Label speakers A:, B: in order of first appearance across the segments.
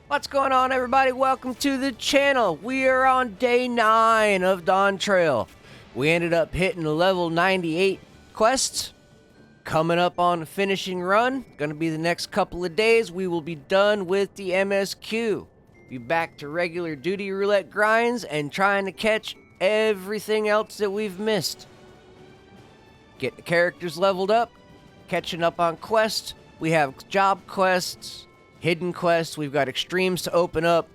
A: What's going on, everybody? Welcome to the channel. We are on day 9 of Dawntrail. We ended up hitting the level 98 quests. Coming up on the finishing run. Gonna be the next couple of days. We will be done with the MSQ. Be back to regular duty roulette grinds and trying to catch everything else that we've missed. Get the characters leveled up. Catching up on quests. We have job quests, hidden quests, we've got extremes to open up,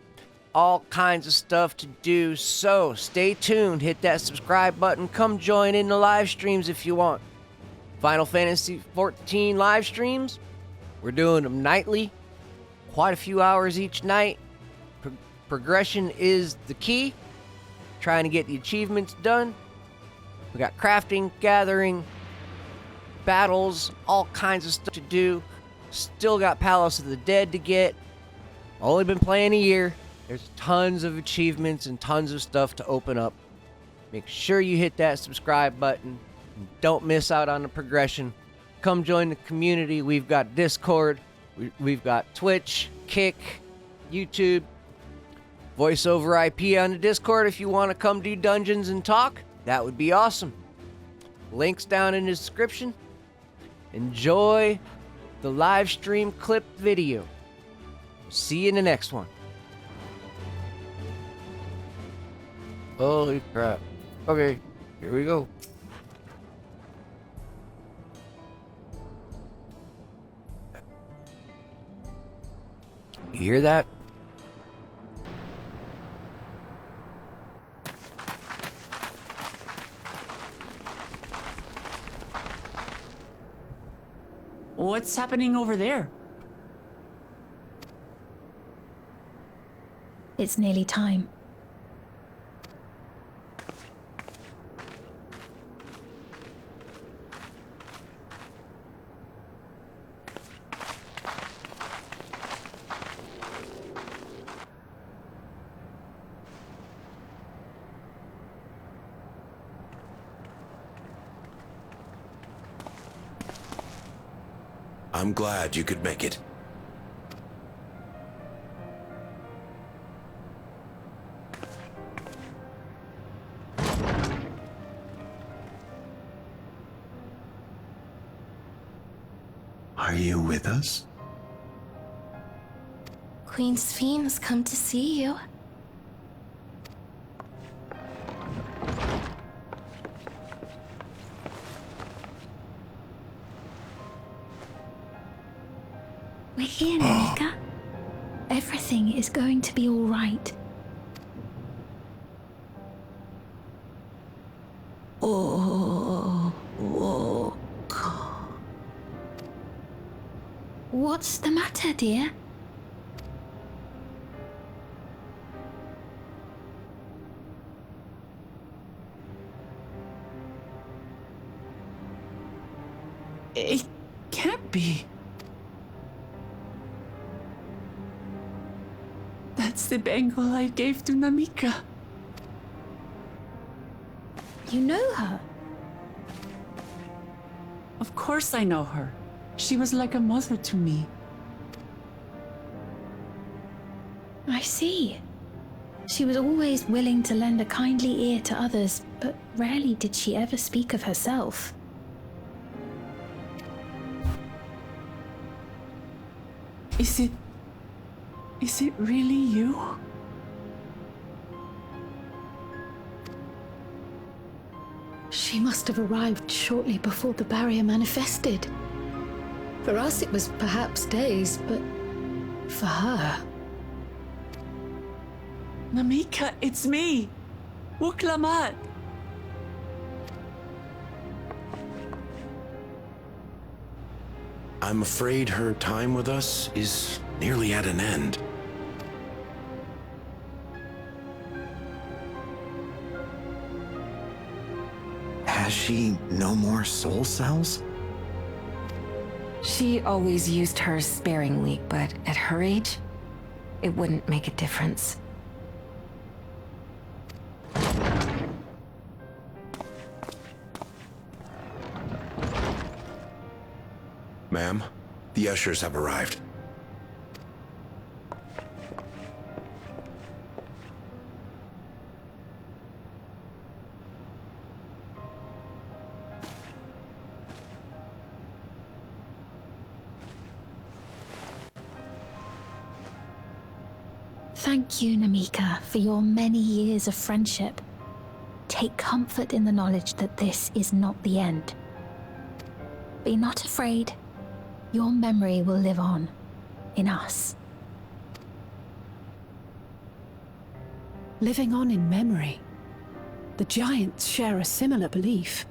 A: all kinds of stuff to do, so stay tuned, hit that subscribe button, come join in the live streams if you want. Final Fantasy 14 live streams, we're doing them nightly, quite a few hours each night. Progression is the key, trying to get the achievements done. We got crafting, gathering, battles, all kinds of stuff to do. Still got Palace of the Dead to get. Only been playing a year. There's tons of achievements and tons of stuff to open up. Make sure you hit that subscribe button. And don't miss out on the progression. Come join the community. We've got Discord. We've got Twitch, Kick, YouTube, voice over IP on the Discord if you want to come do dungeons and talk. That would be awesome. Links down in the description. Enjoy the live stream clip video. See you in the next one. Holy crap. Okay, here we go. You hear that?
B: What's happening over there?
C: It's nearly time.
D: I'm glad you could make it. Are you with us?
C: Queen Sphene's come to see you. We're here, Namika. Everything is going to be all right. What's the matter, dear?
B: It can't be. That's the bangle I gave to Namika.
C: You know her?
B: Of course I know her. She was like a mother to me.
C: I see. She was always willing to lend a kindly ear to others, but rarely did she ever speak of herself.
B: Is it really you?
E: She must have arrived shortly before the barrier manifested. For us it was perhaps days, but for her...
B: Namika, it's me! Wuklamat!
D: I'm afraid her time with us is nearly at an end. Has she no more soul cells?
F: She always used hers sparingly, but at her age, it wouldn't make a difference.
D: Ma'am, the ushers have arrived.
C: Thank you, Namika, for your many years of friendship. Take comfort in the knowledge that this is not the end. Be not afraid. Your memory will live on, in us.
B: Living on in memory. The giants share a similar belief.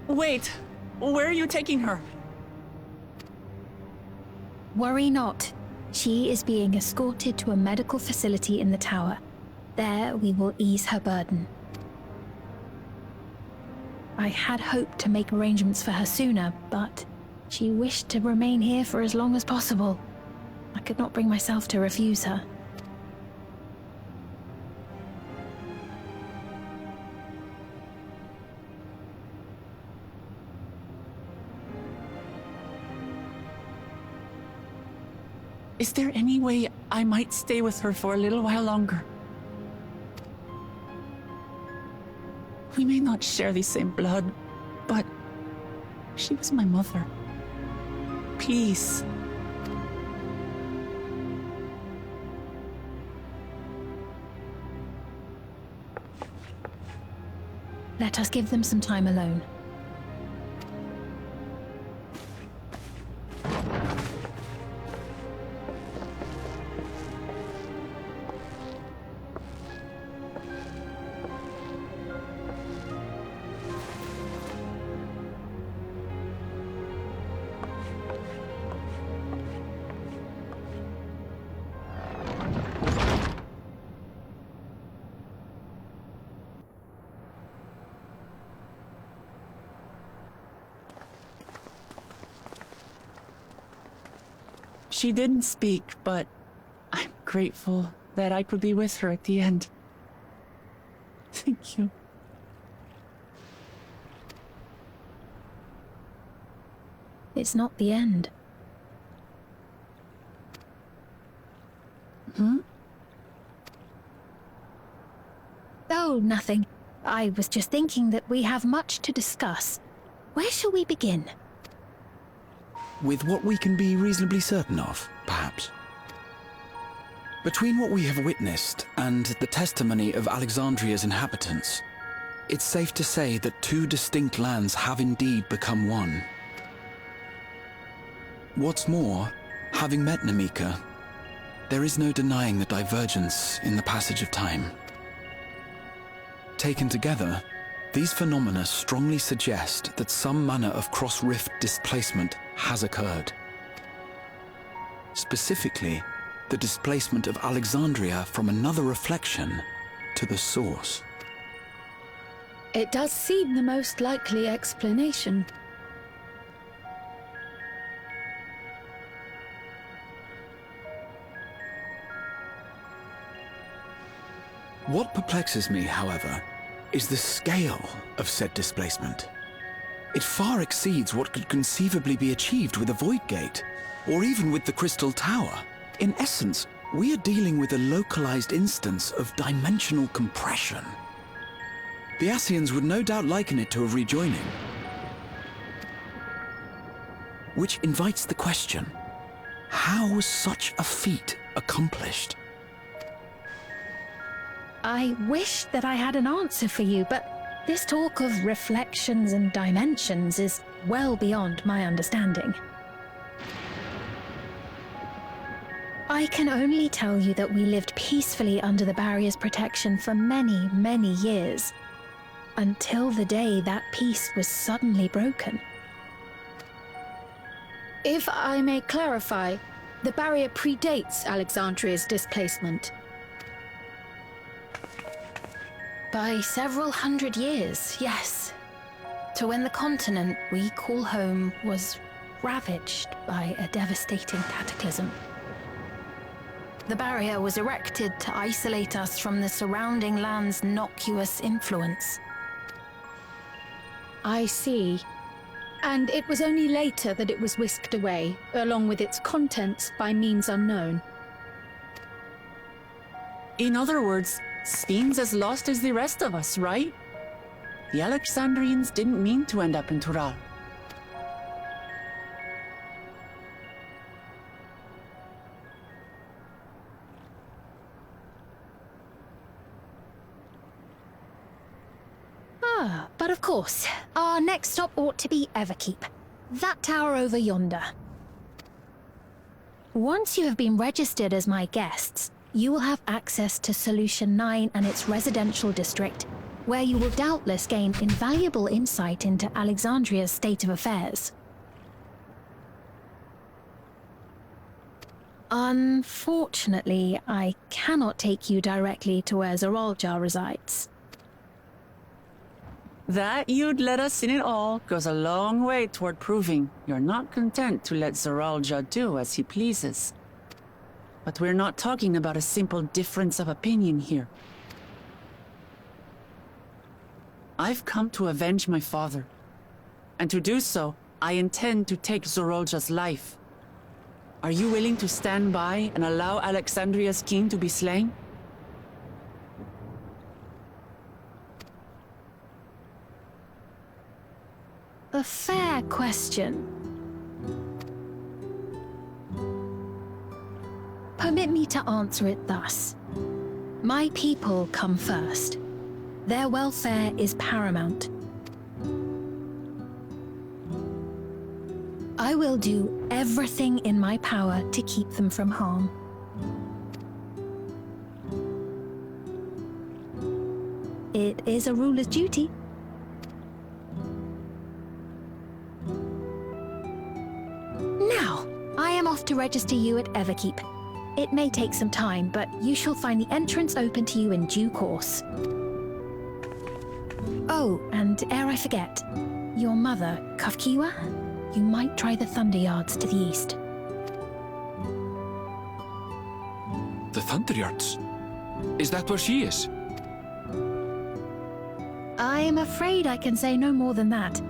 G: Wait, where are you taking her?
C: Worry not. She is being escorted to a medical facility in the tower. There we will ease her burden. I had hoped to make arrangements for her sooner, but she wished to remain here for as long as possible. I could not bring myself to refuse her.
G: Is there any way I might stay with her for a little while longer? We may not share the same blood, but she was my mother. Please.
C: Let us give them some time alone.
G: She didn't speak, but I'm grateful that I could be with her at the end. Thank you.
C: It's not the end. Oh, nothing. I was just thinking that we have much to discuss. Where shall we begin?
H: With what we can be reasonably certain of, perhaps. Between what we have witnessed and the testimony of Alexandria's inhabitants, it's safe to say that two distinct lands have indeed become one. What's more, having met Namika, there is no denying the divergence in the passage of time. Taken together, these phenomena strongly suggest that some manner of cross-rift displacement has occurred. Specifically, the displacement of Alexandria from another reflection to the source.
E: It does seem the most likely explanation.
H: What perplexes me, however, is the scale of said displacement. It far exceeds what could conceivably be achieved with a Void Gate, or even with the Crystal Tower. In essence, we are dealing with a localized instance of dimensional compression. The Ascians would no doubt liken it to a rejoining. Which invites the question, how was such a feat accomplished?
C: I wish that I had an answer for you, but this talk of reflections and dimensions is well beyond my understanding. I can only tell you that we lived peacefully under the barrier's protection for many, many years, until the day that peace was suddenly broken.
E: If I may clarify, the barrier predates Alexandria's displacement.
C: By several hundred years, yes. To when the continent we call home was ravaged by a devastating cataclysm. The barrier was erected to isolate us from the surrounding land's innocuous influence.
E: I see. And it was only later that it was whisked away, along with its contents, by means unknown.
G: In other words, seems as lost as the rest of us, right? The Alexandrians didn't mean to end up in Tural.
C: But of course, our next stop ought to be Everkeep. That tower over yonder. Once you have been registered as my guests, you will have access to Solution 9 and its residential district, where you will doubtless gain invaluable insight into Alexandria's state of affairs. Unfortunately, I cannot take you directly to where Zeraljar resides.
G: That you'd let us in it all goes a long way toward proving you're not content to let Zeraljar do as he pleases. But we're not talking about a simple difference of opinion here. I've come to avenge my father. And to do so, I intend to take Zeraljar's life. Are you willing to stand by and allow Alexandria's king to be slain?
C: A fair question. Permit me to answer it thus. My people come first. Their welfare is paramount. I will do everything in my power to keep them from harm. It is a ruler's duty. Now, I am off to register you at Everkeep. It may take some time, but you shall find the entrance open to you in due course. Oh, and ere I forget, your mother, Kafkiwa, you might try the Thunder Yards to the east.
I: The Thunder Yards? Is that where she is?
C: I am afraid I can say no more than that.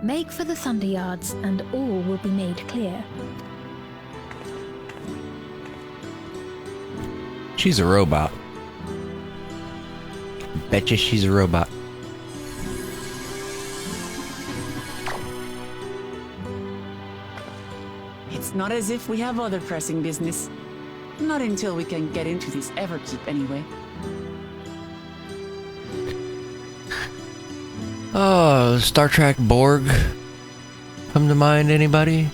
C: Make for the Thunder Yards, and all will be made clear.
A: She's a robot. Betcha she's a robot.
G: It's not as if we have other pressing business. Not until we can get into this Everkeep, anyway.
A: Oh, Star Trek Borg. Come to mind, anybody?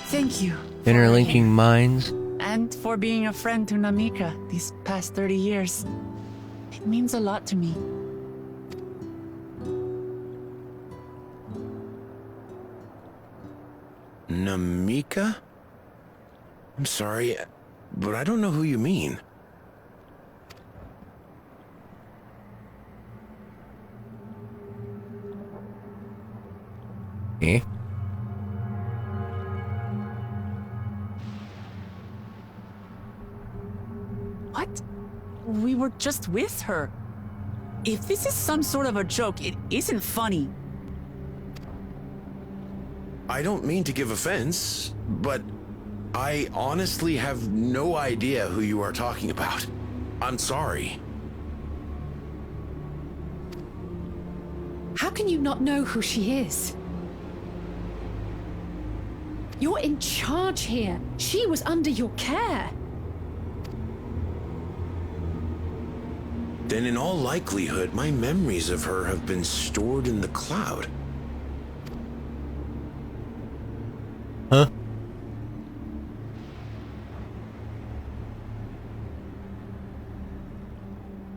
G: Thank you.
A: Interlinking minds.
G: And for being a friend to Namika these past 30 years. It means a lot to me.
D: Namika? I'm sorry, but I don't know who you mean.
A: Eh?
G: What? We were just with her. If this is some sort of a joke, it isn't funny.
D: I don't mean to give offense, but I honestly have no idea who you are talking about. I'm sorry.
B: How can you not know who she is? You're in charge here. She was under your care.
D: Then in all likelihood, my memories of her have been stored in the cloud.
A: Huh?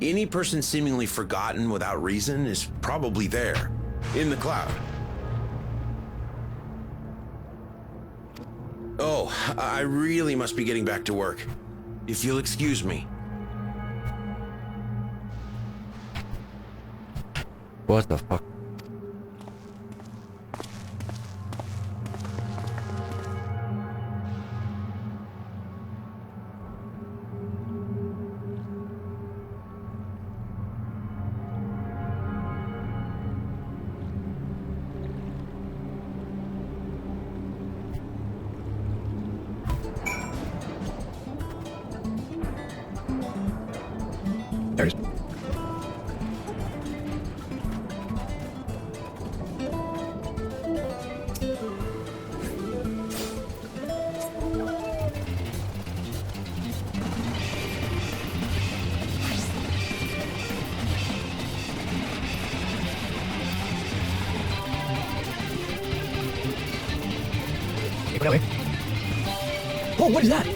D: Any person seemingly forgotten without reason is probably there, in the cloud. Oh, I really must be getting back to work. If you'll excuse me.
A: What the fuck? There's... That way. Oh, what is that?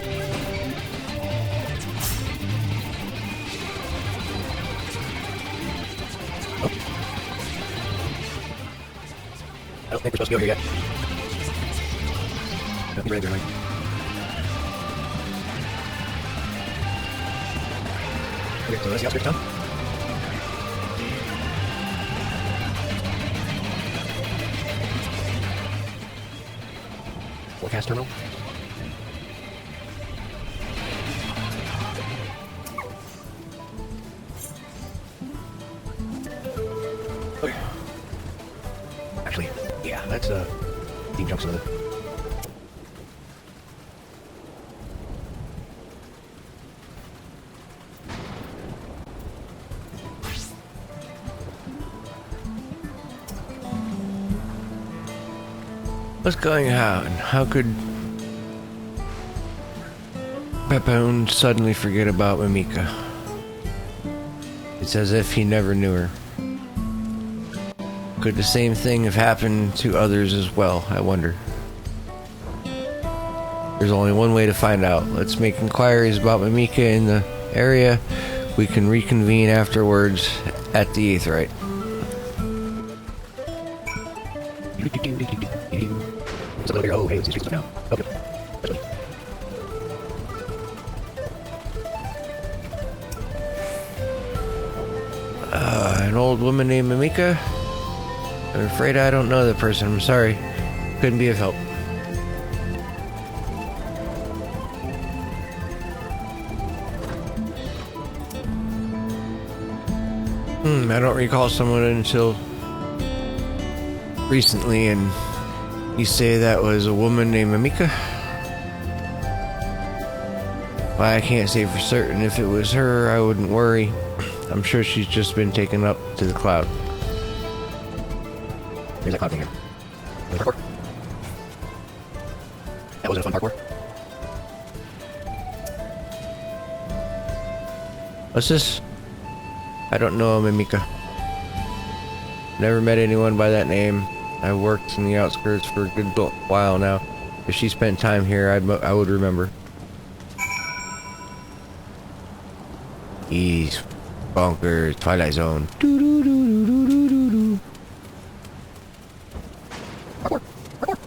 A: Oh. I don't think we're supposed to go here yet. No, you're right there, Mike. Okay, so that's the outskirts done. Forecast terminal. Okay. Actually, yeah, that's deep chunks of it. What's going on? How could Pepone suddenly forget about Mimika? It's as if he never knew her. Could the same thing have happened to others as well, I wonder? There's only one way to find out. Let's make inquiries about Mimika in the area. We can reconvene afterwards at the Aetheryte. It's a little bigger. Oh, hey, let's see now. Okay. An old woman named Mimika? I'm afraid I don't know that person. I'm sorry. Couldn't be of help. I don't recall someone until recently, and you say that was a woman named Mimika? Well, I can't say for certain. If it was her, I wouldn't worry. I'm sure she's just been taken up to the cloud. There's that cloud thing here. Parkour? That wasn't a fun parkour. What's this? I don't know Mimika. Never met anyone by that name. I worked in the outskirts for a good while now. If she spent time here, I would remember. Ease, bonkers, Twilight Zone. Doo doo doo doo doo doo doo. Parkour, parkour.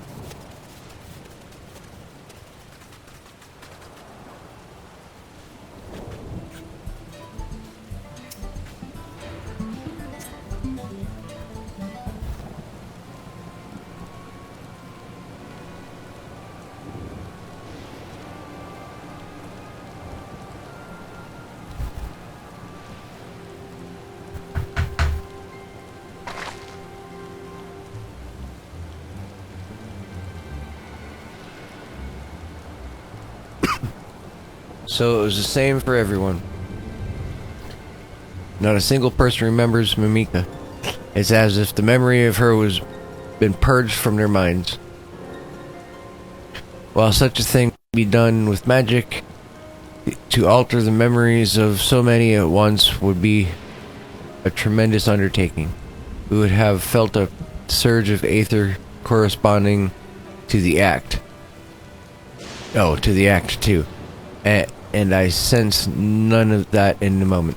A: So it was the same for everyone. Not a single person remembers Mimika. It's as if the memory of her was been purged from their minds. While such a thing could be done with magic, to alter the memories of so many at once would be a tremendous undertaking. We would have felt a surge of aether corresponding to the act. Oh, to the act too. And I sense none of that in the moment.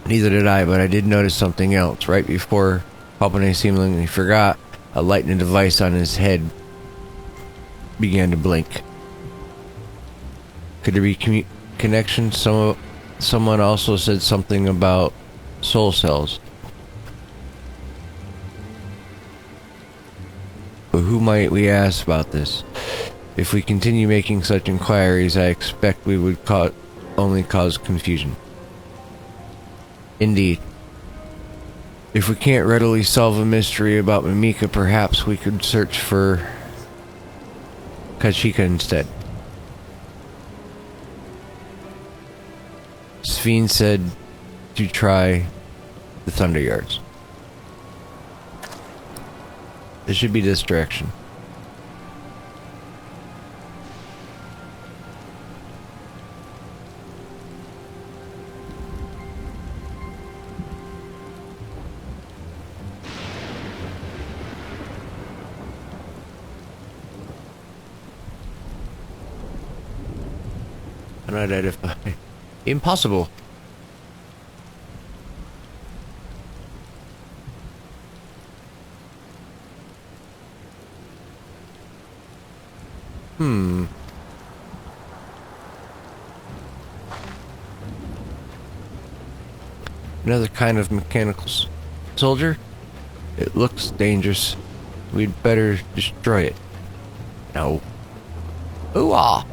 A: Neither did I, but I did notice something else. Right before Palpane seemingly forgot, a lightning device on his head began to blink. Could there be connection? Someone also said something about soul cells. But who might we ask about this? If we continue making such inquiries, I expect we would only cause confusion. Indeed. If we can't readily solve a mystery about Mimika, perhaps we could search for Kachika instead. Sphene said to try the Thunder Yards. It should be this direction. Unidentified. Impossible. Another kind of mechanical soldier? It looks dangerous. We'd better destroy it. No. Ooh-ah!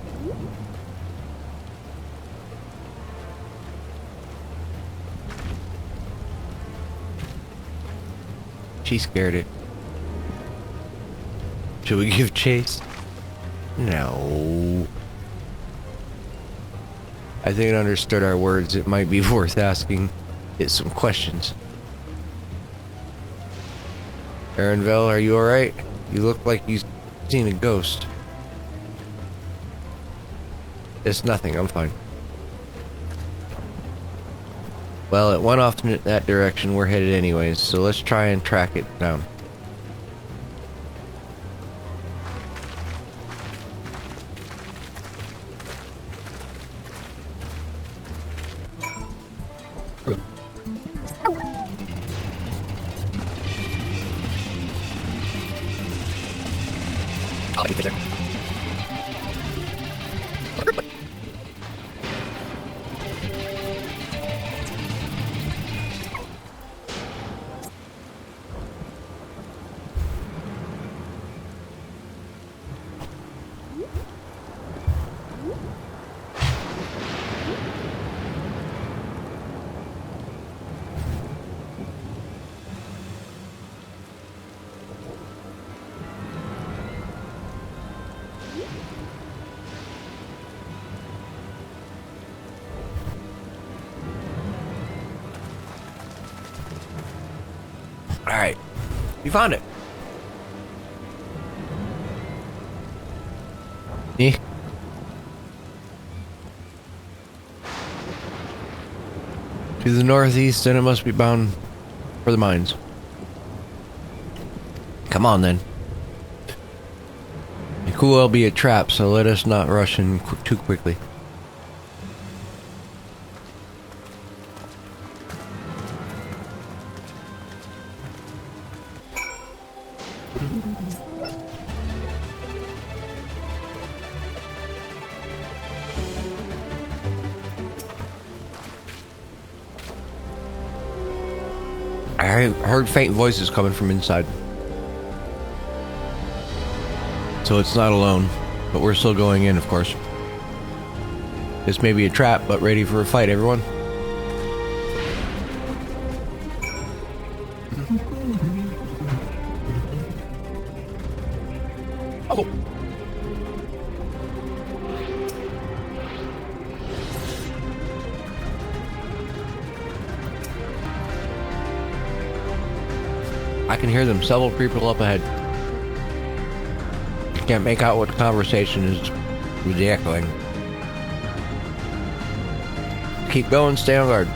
A: She scared it. Should we give chase? No. I think it understood our words. It might be worth asking it some questions. Aaronville, are you alright? You look like you've seen a ghost. It's nothing, I'm fine. Well, it went off in that direction we're headed anyways, so let's try and track it down. Alright, you found it. Yeah. To the northeast, then it must be bound for the mines. Come on then. It could well be a trap, so let us not rush in too quickly. I heard faint voices coming from inside. So it's not alone, but we're still going in, of course. This may be a trap, but ready for a fight, everyone. Oh. I can hear them, several people up ahead. Can't make out what the conversation is with the echoing. Keep going, stay on guard.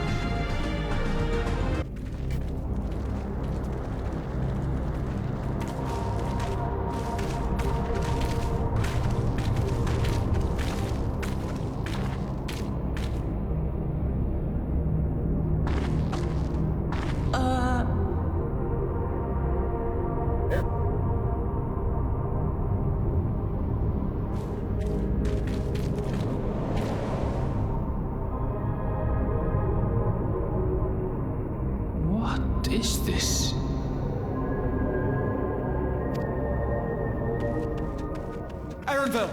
I: What is this?
H: Aaronville!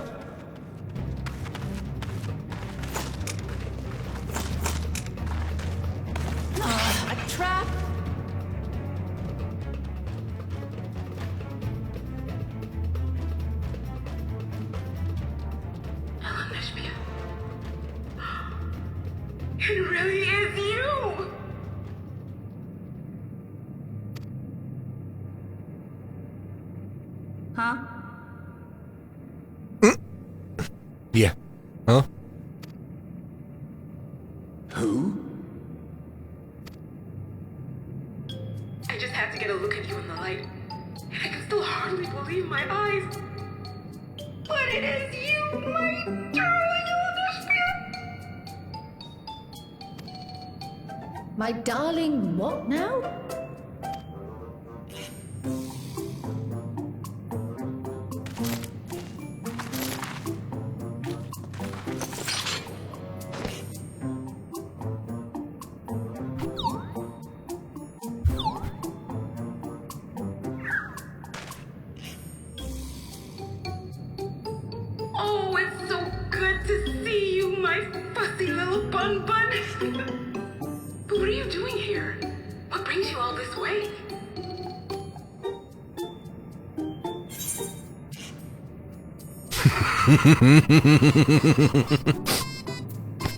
E: A trap!
J: It really is you!
E: Huh?
A: Yeah. Huh?
D: Who?
J: I just had to get a look at you in the light. And I can still hardly believe my eyes. But it is you, my darling Elder Spirit.
E: My darling, what now?
J: Oh, it's so good to see you, my fussy little bun bun. But what are you doing here? What brings you all this way?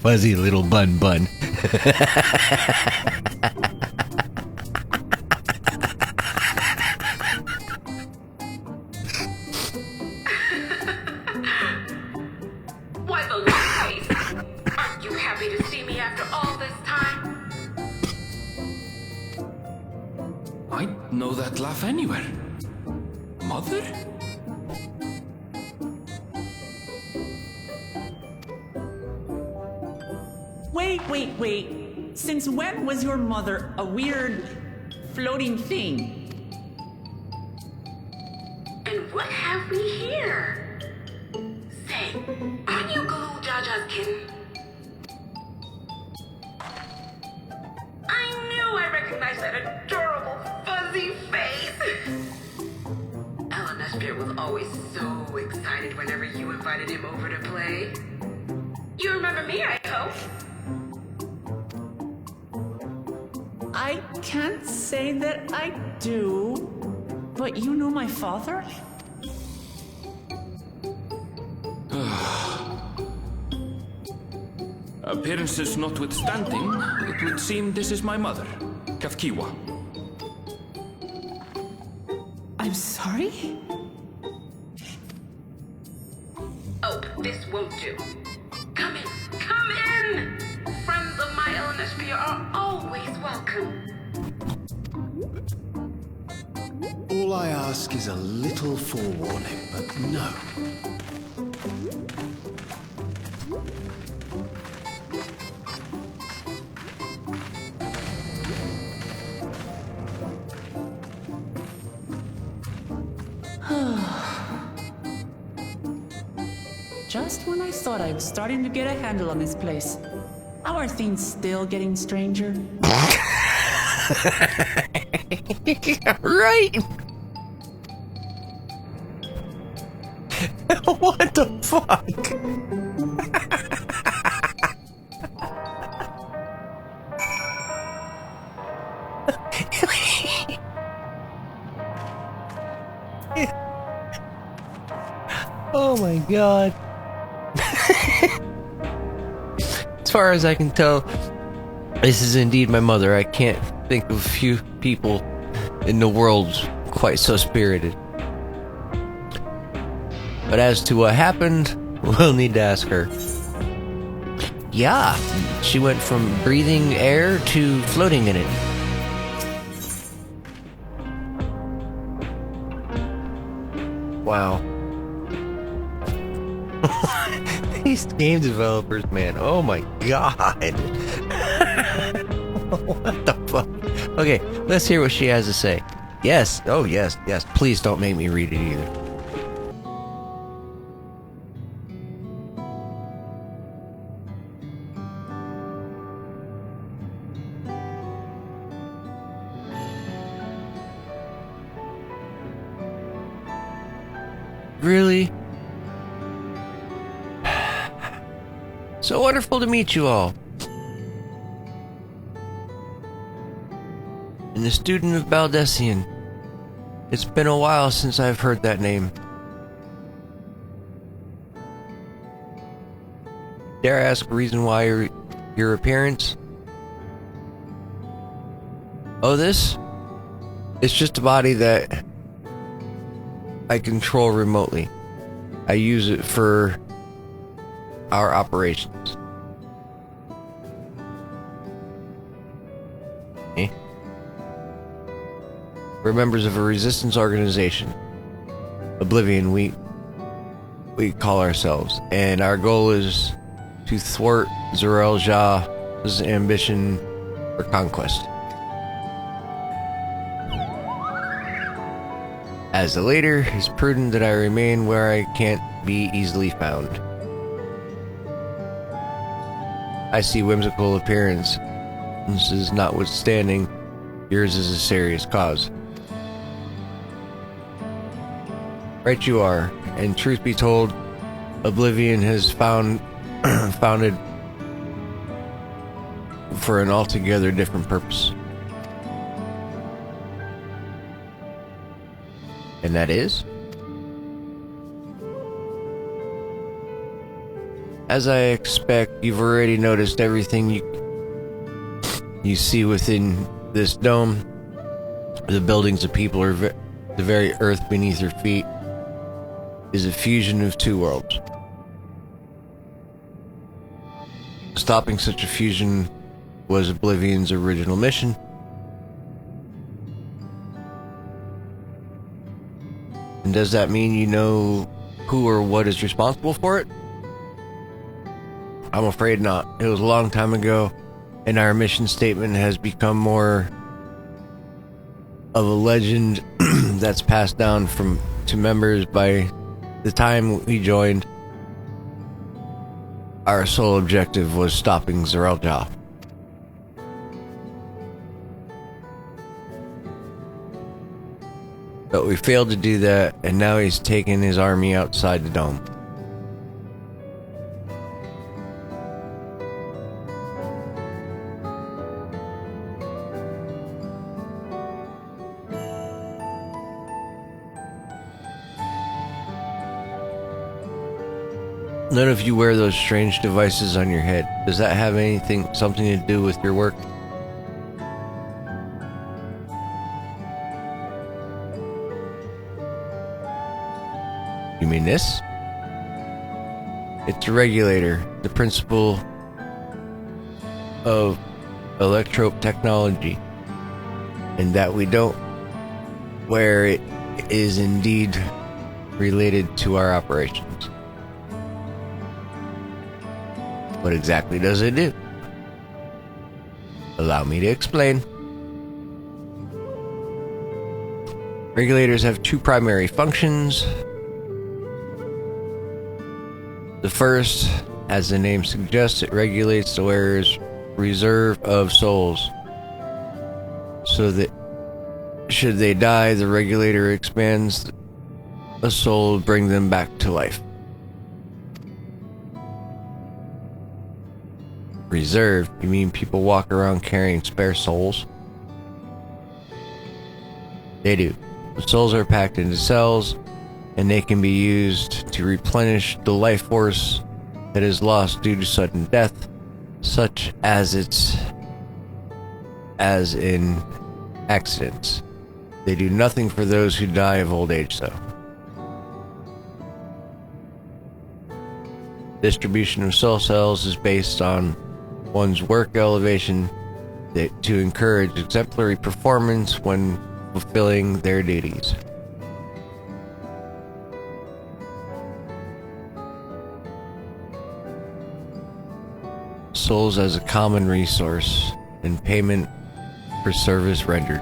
A: Fuzzy little bun bun.
J: Why the long face? Aren't you happy to see me after all this time?
I: I'd know that laugh anywhere. Mother?
G: Wait. Since when was your mother a weird floating thing?
J: And what have we here? Say, aren't you Glue Jaja's kitten? I knew I recognized that adorable fuzzy face. Ellen Spear was always so excited whenever you invited him over to play. You remember me, I hope?
G: I can't say that I do, but you know my father?
I: Appearances notwithstanding, it would seem this is my mother, Kafkiwa.
B: I'm sorry?
J: Oh, this won't do. Come in, come in! Friends of my Ellen Spear are always welcome.
D: All I ask is a little forewarning, but no.
G: Just when I thought I was starting to get a handle on this place, how are things still getting stranger?
A: Right? What the fuck? Oh my god. As far as I can tell, this is indeed my mother. I can't think of a few people in the world quite so spirited. But as to what happened, we'll need to ask her. Yeah, she went from breathing air to floating in it. Wow. These game developers, man. Oh my god. What the fuck? Okay, let's hear what she has to say. Yes. Oh, yes. Please don't make me read it either. Really? So wonderful to meet you all. And a student of Baldessian. It's been a while since I've heard that name. Dare I ask a reason why your appearance? Oh, this? It's just a body that I control remotely. I use it for our operations. Eh? We're members of a resistance organization. Oblivion, we call ourselves. And our goal is to thwart Zorel Jah's ambition for conquest. As the leader, it's prudent that I remain where I can't be easily found. I see whimsical appearances notwithstanding, yours is a serious cause. Right you are, and truth be told, Oblivion has founded for an altogether different purpose. And that is? As I expect, you've already noticed everything you see within this dome. The buildings, the people, or the very earth beneath your feet is a fusion of two worlds. Stopping such a fusion was Oblivion's original mission. And does that mean you know who or what is responsible for it? I'm afraid not. It was a long time ago, and our mission statement has become more of a legend that's passed down to members. By the time we joined, our sole objective was stopping Zerelja. But we failed to do that, and now he's taken his army outside the dome. None of you wear those strange devices on your head. Does that have something to do with your work? You mean this? It's a regulator, the principle of electrope technology, and that we don't wear it is indeed related to our operations. What exactly does it do? Allow me to explain. Regulators have two primary functions. The first, as the name suggests, it regulates the wearer's reserve of souls, so that should they die, the regulator expands a soul to bring them back to life. Reserved? You mean people walk around carrying spare souls? They do. The souls are packed into cells, and they can be used to replenish the life force that is lost due to sudden death, such as in accidents. They do nothing for those who die of old age, though. Distribution of soul cells is based on one's work elevation to encourage exemplary performance when fulfilling their duties. Souls as a common resource and payment for service rendered.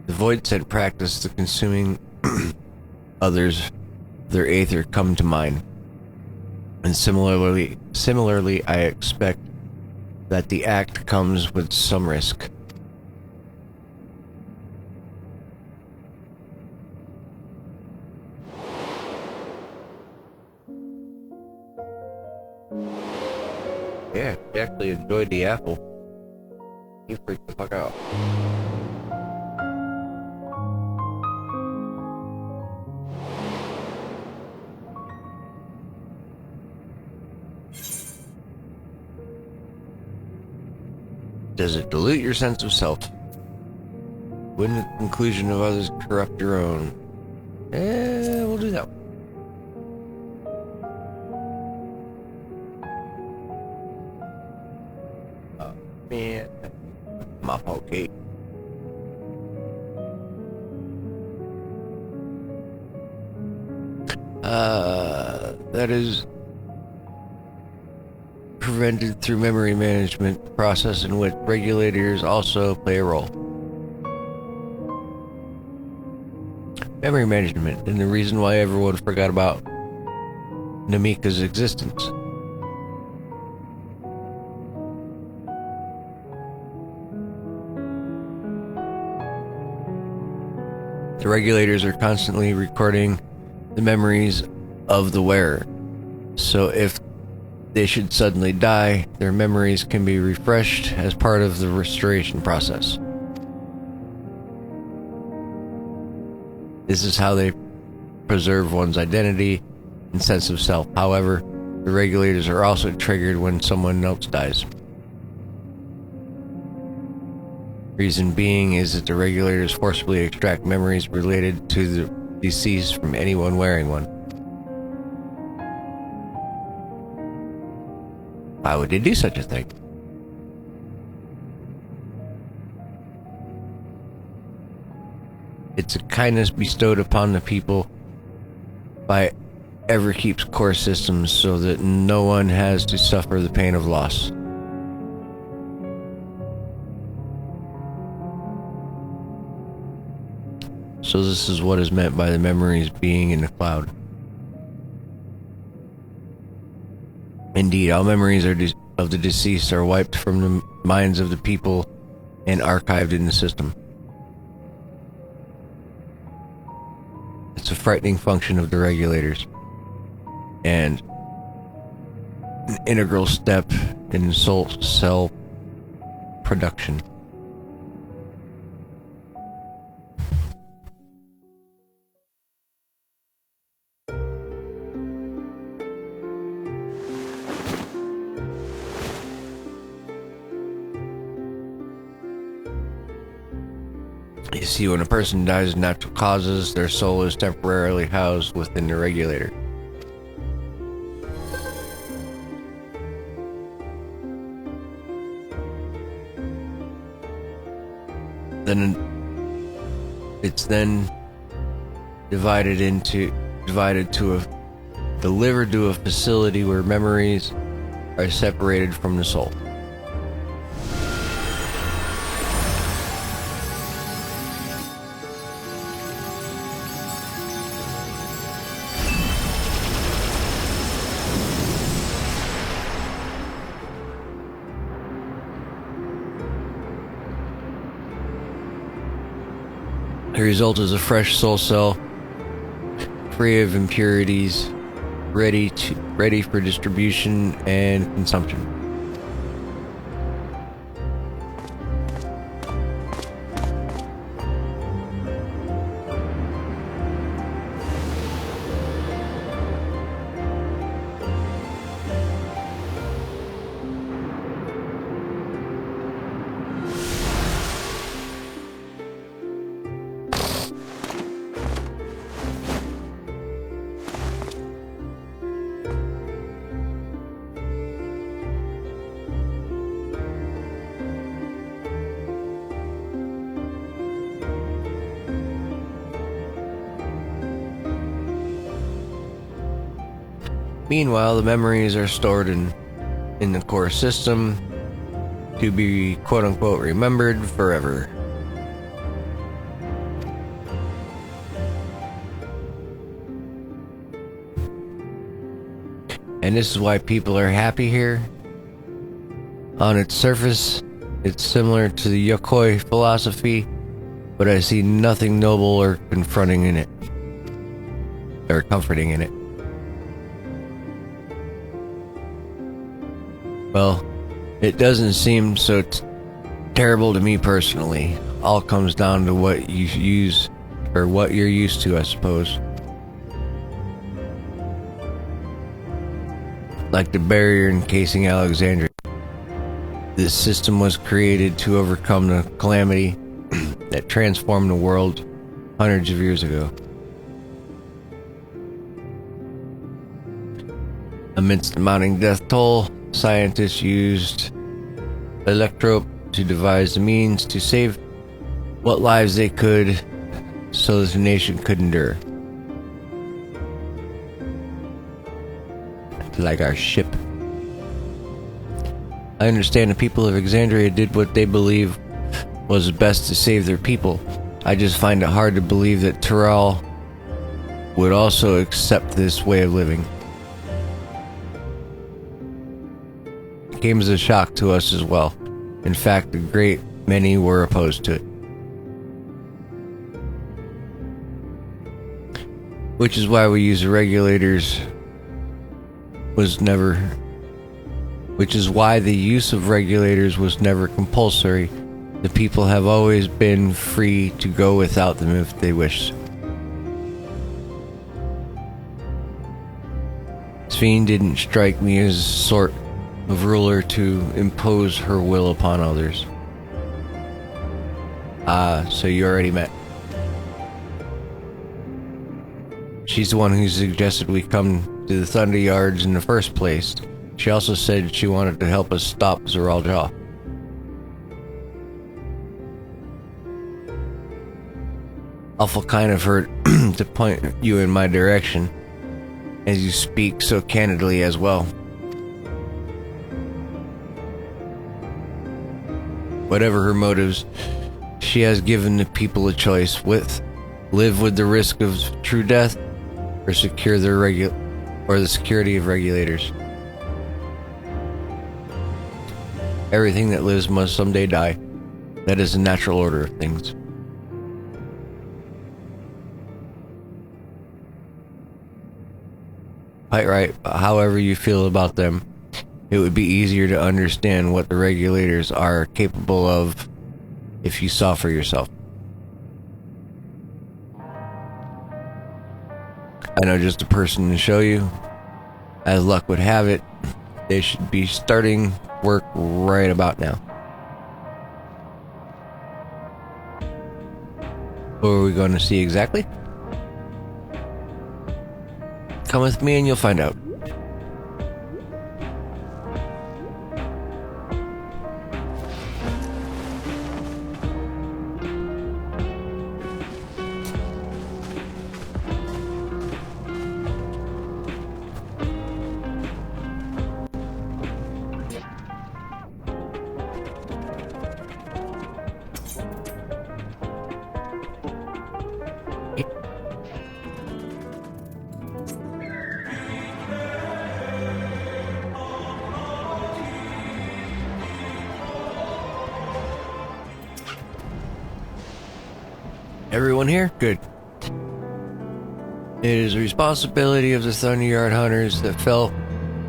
A: The Void said practice the consuming others, their aether come to mind. And similarly, I expect that the act comes with some risk. Yeah, she actually enjoyed the apple. You freaked the fuck out. Does it dilute your sense of self? Wouldn't the conclusion of others corrupt your own? We'll do that one. Man, my fault, Kate. That is prevented through memory management process in which regulators also play a role. Memory management, and the reason why everyone forgot about Namika's existence. The regulators are constantly recording the memories of the wearer, so if they should suddenly die, their memories can be refreshed as part of the restoration process. This is how they preserve one's identity and sense of self. However, the regulators are also triggered when someone else dies. Reason being is that the regulators forcibly extract memories related to the deceased from anyone wearing one. Why would they do such a thing? It's a kindness bestowed upon the people by Everkeep's core systems so that no one has to suffer the pain of loss. So this is what is meant by the memories being in the cloud. Indeed, all memories of the deceased are wiped from the minds of the people and archived in the system. It's a frightening function of the regulators, and an integral step in soul cell production. You see, when a person dies of natural causes, their soul is temporarily housed within the regulator. Then it's delivered to a facility where memories are separated from the soul. The result is a fresh soul cell, free of impurities, ready for distribution and consumption. Meanwhile, the memories are stored in the core system to be quote-unquote remembered forever. And this is why people are happy here. On its surface, it's similar to the Yokoi philosophy, but I see nothing noble or confronting in it, or comforting in it. Well, it doesn't seem so terrible to me personally. All comes down to what you use, or what you're used to, I suppose. Like the barrier encasing Alexandria. This system was created to overcome the calamity that transformed the world hundreds of years ago. Amidst the mounting death toll, scientists used Electrope to devise the means to save what lives they could so that the nation could endure. like our ship. I understand the people of Exandria did what they believe was best to save their people. I just find it hard to believe that Tyrell would also accept this way of living. It came as a shock to us as well. In fact, a great many were opposed to it. Which is why we use the regulators which is why the use of regulators was never compulsory. The people have always been free to go without them if they wish. Sphene didn't strike me as a sort of ruler to impose her will upon others. So you already met. She's the one who suggested we come to the Thunder Yards in the first place. She also said she wanted to help us stop Zoraal. Awful kind of her to point you in my direction, as you speak so candidly as well. Whatever her motives, she has given the people a choice: live with the risk of true death, or secure the security of regulators. Everything that lives must someday die. That is the natural order of things. Quite right. However you feel about them, it would be easier to understand what the regulators are capable of if you saw for yourself. I know just a person to show you. As luck would have it, they should be starting work right about now. What are we going to see exactly? Come with me and you'll find out. Everyone here? Good. It is the responsibility of the Thunderyard hunters that fell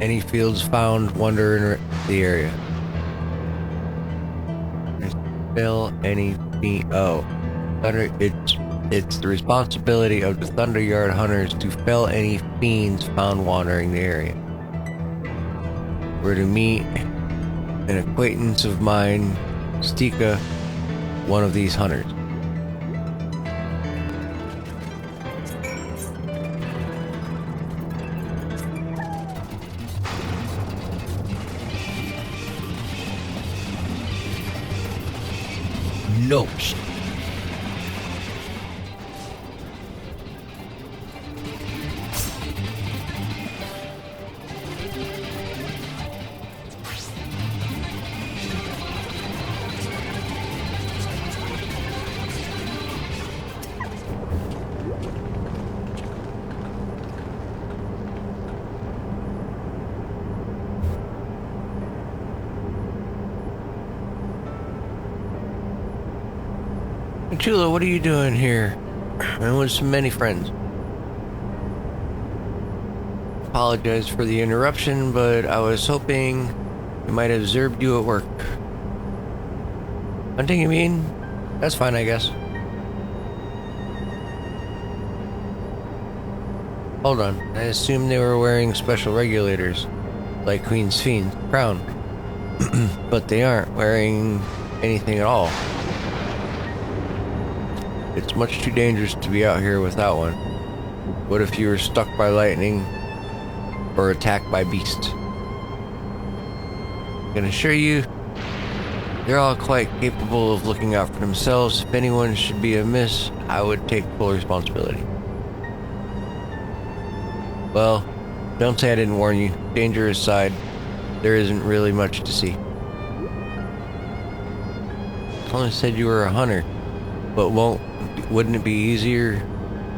A: any fields found wandering the area. Fell any it's the responsibility of the Thunderyard hunters to fell any fiends found wandering the area. We're to meet an acquaintance of mine, Stika, one of these hunters. No. Chula, what are you doing here? And with so many friends. Apologize for the interruption, but I was hoping we might have observed you at work. Hunting, you mean? That's fine, I guess. Hold on, I assumed they were wearing special regulators, like Queen Sphene's crown. But they aren't wearing anything at all. It's much too dangerous to be out here without one. What if you were struck by lightning or attacked by beasts? I can assure you, they're all quite capable of looking out for themselves. If anyone should be amiss, I would take full responsibility. Well, Don't say I didn't warn you. Danger aside, there isn't really much to see. I only said you were a hunter, but wouldn't it be easier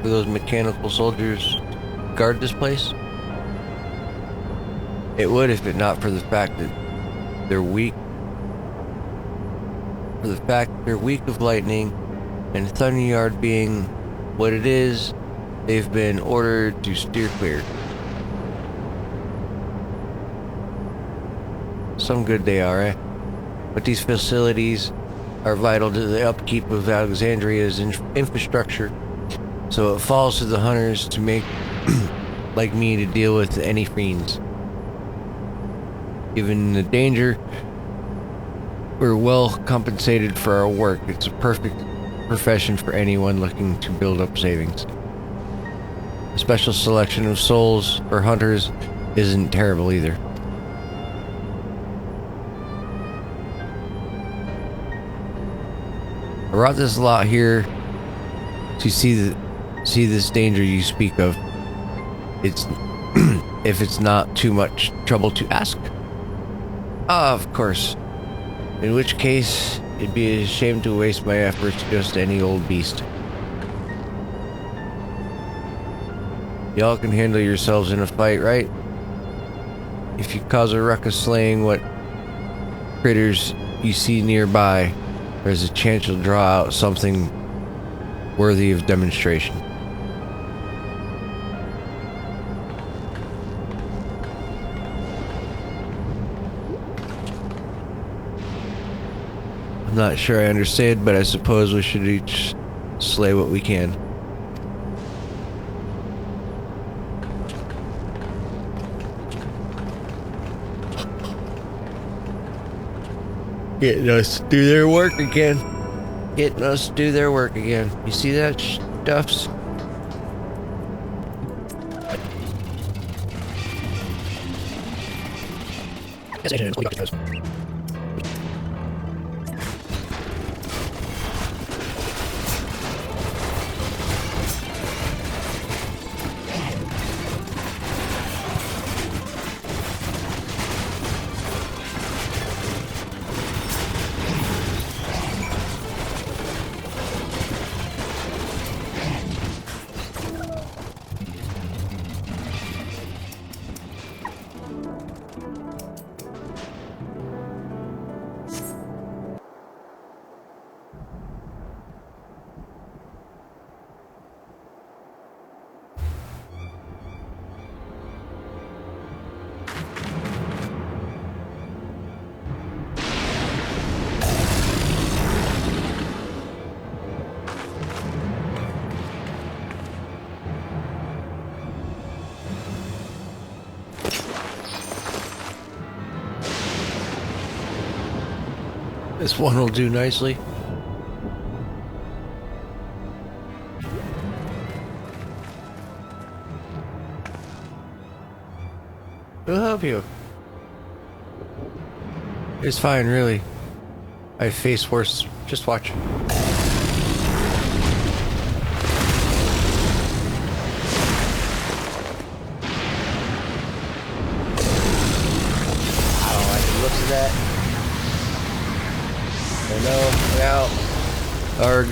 A: for those mechanical soldiers to guard this place? It would if it not for the fact that they're weak. For the fact they're weak of lightning, and Thunderyard being what it is, they've been ordered to steer clear. Some good they are, eh? But these facilities are vital to the upkeep of Alexandria's infrastructure, so it falls to the hunters to make, like me, to deal with any fiends. Given the danger, we're well compensated for our work. It's a perfect profession for anyone looking to build up savings. A special selection of souls for hunters isn't terrible either. I brought this lot here to see this danger you speak of. It's if it's not too much trouble to ask. Of course. In which case, it'd be a shame to waste my efforts just any old beast. Y'all can handle yourselves in a fight, right? If you cause a ruckus slaying what critters you see nearby, there's a chance you'll draw out something worthy of demonstration. I'm not sure I understand, but I suppose we should each slay what we can. Getting us to do their work again. Getting us to do their work again. You see that, Stuffs? This one will do nicely. It'll help you. It's fine, really. I've faced worse. Just watch. I don't like the looks of that. I know, get out. Arg.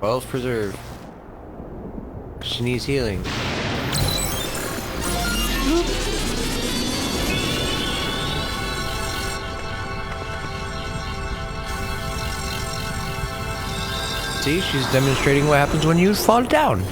A: Well preserved. She needs healing. See, she's demonstrating what happens when you fall down.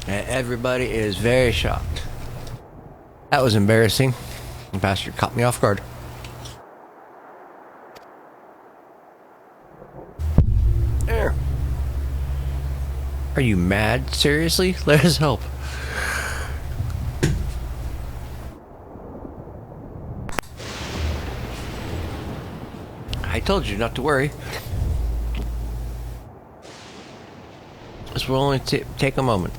A: And everybody is very shocked. That was embarrassing. The bastard caught me off guard. Are you mad? Seriously? Let us help. I told you not to worry. This will only take a moment.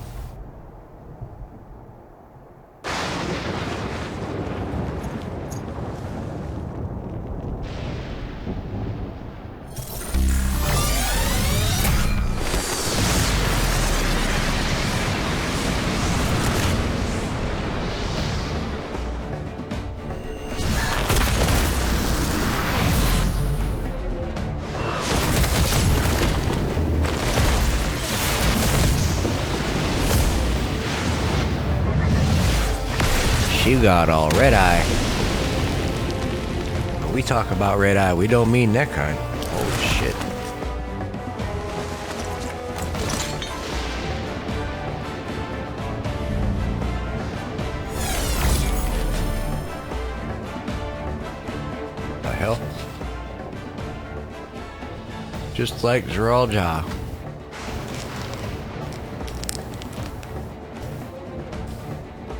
A: You got all red eye. When we talk about red eye, we don't mean that kind. Holy shit. The hell? Just like Zeralja.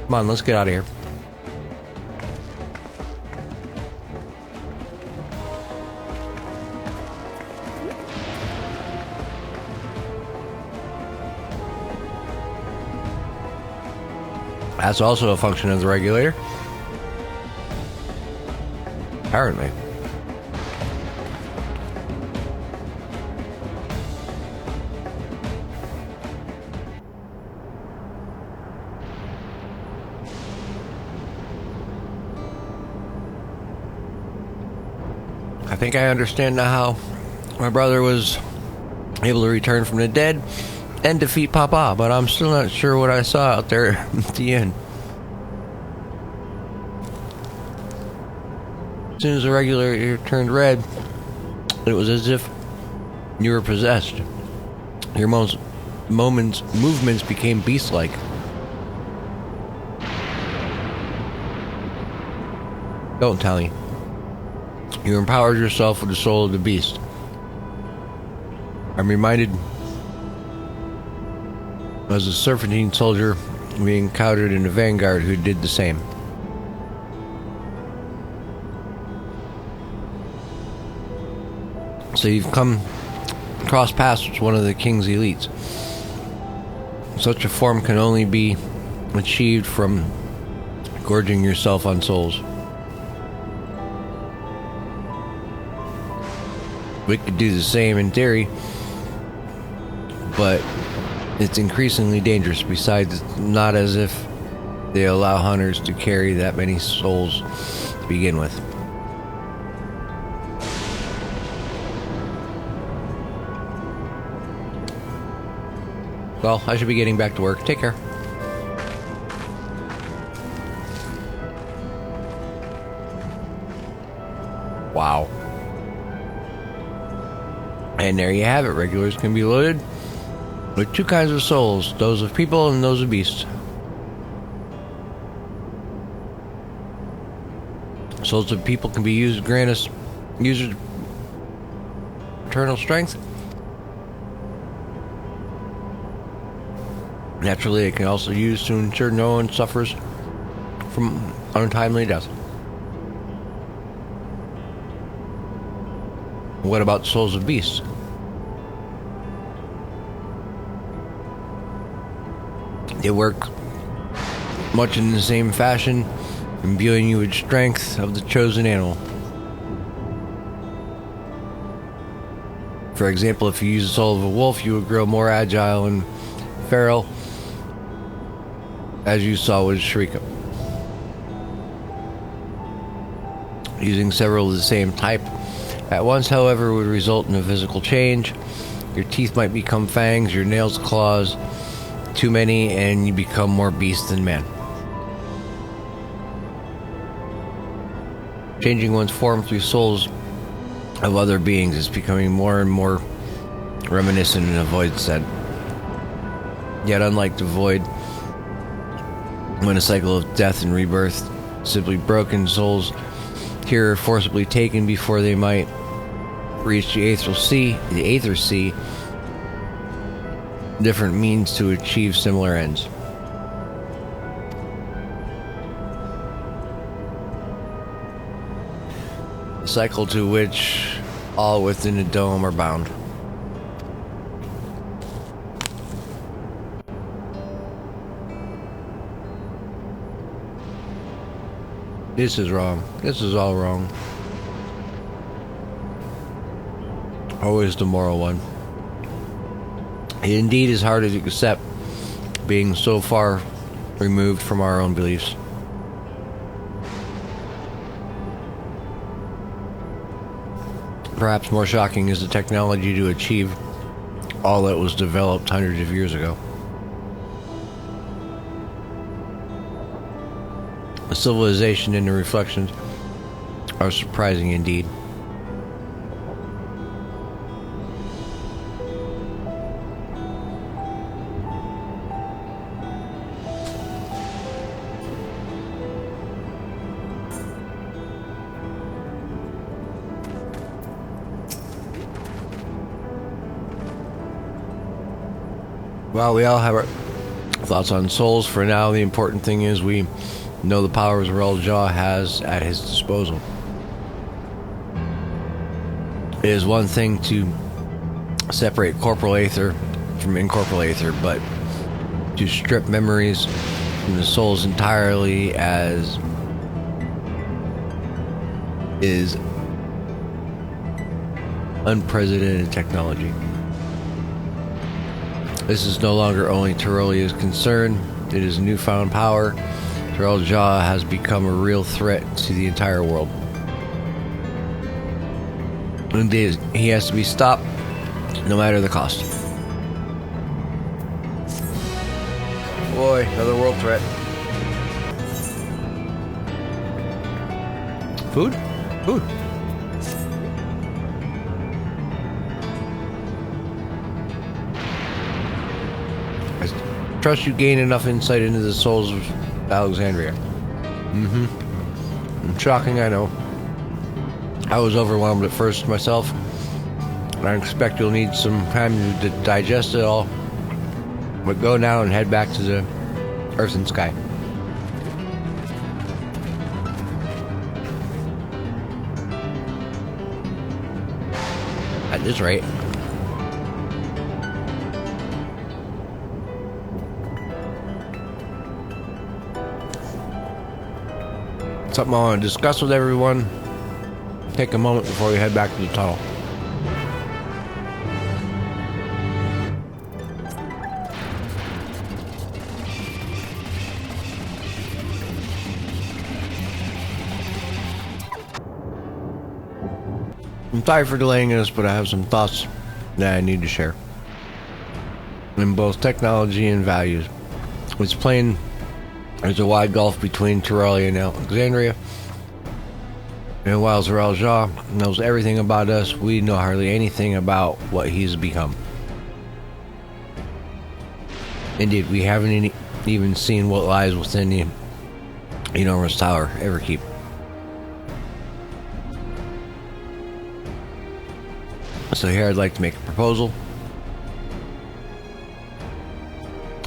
A: Come on, let's get out of here. That's also a function of the regulator. Apparently. I think I understand now how my brother was able to return from the dead and defeat Papa, but I'm still not sure what I saw out there at the end. As soon as the regulator turned red, it was as if you were possessed. Your movements became beast-like. Don't tell me. You empowered yourself with the soul of the beast. I'm reminded as a serpentine soldier we encountered in the Vanguard who did the same. So you've come cross paths with one of the king's elites. Such a form can only be achieved from gorging yourself on souls. We could do the same in theory, but it's increasingly dangerous. Besides, it's not as if they allow hunters to carry that many souls to begin with. Well, I should be getting back to work. Take care. Wow. And there you have it. Regulars can be loaded with two kinds of souls, those of people and those of beasts. Souls of people can be used to grant us users eternal strength. Naturally, it can also be used to ensure no one suffers from untimely death. What about souls of beasts? They work much in the same fashion, imbuing you with strength of the chosen animal. For example, if you use the soul of a wolf, you would grow more agile and feral, as you saw with Shrika. Using several of the same type at once, however, would result in a physical change. Your teeth might become fangs, your nails claws, too many, and you become more beast than man. Changing one's form through souls of other beings is becoming more and more reminiscent in the Void said. Yet unlike the Void, when a cycle of death and rebirth, simply broken souls here are forcibly taken before they might reach the Aether Sea, different means to achieve similar ends. A cycle to which all within a dome are bound. This is wrong. This is all wrong. Always the moral one. It indeed is hard to accept, being so far removed from our own beliefs. Perhaps more shocking is the technology to achieve all that was developed hundreds of years ago. The civilization and the reflections are surprising indeed. Well, we all have our thoughts on souls. For now, the important thing is we know the powers Zorel Jaw has at his disposal. It is one thing to separate corporal aether from incorporeal aether, but to strip memories from the souls entirely as is unprecedented technology. This is no longer only Terralia's concern, it is newfound power. Zorel Jaw has become a real threat to the entire world. Indeed, he has to be stopped, no matter the cost. Boy, another world threat. Food? Food. I trust you gain enough insight into the souls of Alexandria. Shocking, I know. I was overwhelmed at first myself. I expect you'll need some time to digest it all. But go now and head back to the Earth and Sky. At this rate. Something I want to discuss with everyone. Take a moment before we head back to the tunnel. I'm sorry for delaying this, but I have some thoughts that I need to share. In both technology and values. It's plain there's a wide gulf between Terralia and Alexandria. And while Zorel Jaw knows everything about us, we know hardly anything about what he's become. Indeed, we haven't even seen what lies within the enormous tower Everkeep. So here I'd like to make a proposal.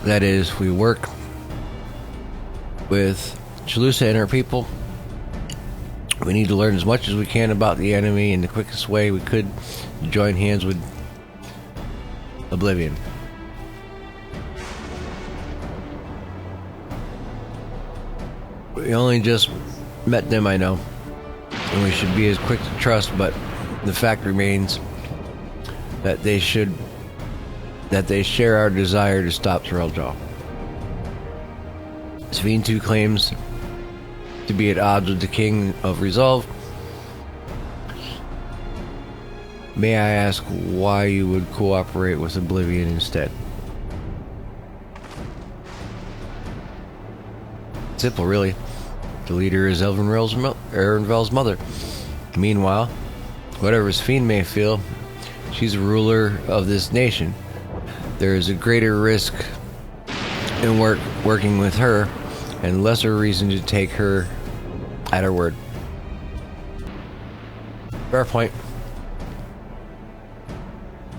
A: That is, we work with Shalusa and her people. We need to learn as much as we can about the enemy in the quickest way we could to join hands with Oblivion. We only just met them, I know, and we should be as quick to trust, but the fact remains that they share our desire to stop Zorel Jaw. Sventu claims to be at odds with the King of Resolve. May I ask why you would cooperate with Oblivion instead? Simple, really. The leader is Erenvel's mother. Meanwhile, whatever Sven may feel, she's a ruler of this nation. There is a greater risk in working with her, and lesser reason to take her at her word. Fair point.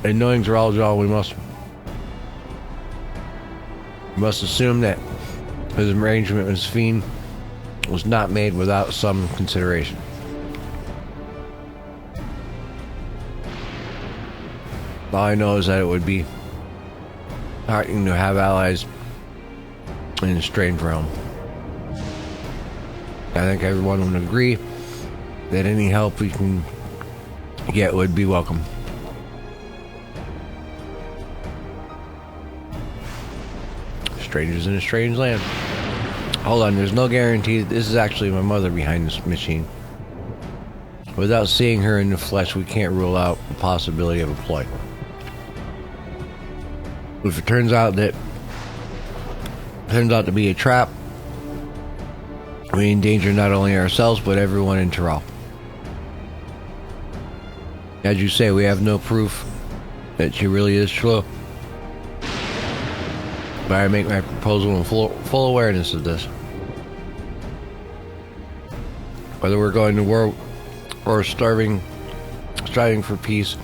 A: And knowing Zorel Jaw, we must You must assume that his arrangement with Sphene was not made without some consideration. All I know is that it would be heartening to have allies in a strange realm. I think everyone would agree that any help we can get would be welcome. Strangers in a strange land. Hold on, there's no guarantee that this is actually my mother behind this machine. Without seeing her in the flesh, we can't rule out the possibility of a ploy. If it turns out to be a trap, we endanger not only ourselves but everyone in Tyrell. As you say, we have no proof that she really is Shlo. But I make my proposal in full awareness of this. Whether we're going to war or striving for peace,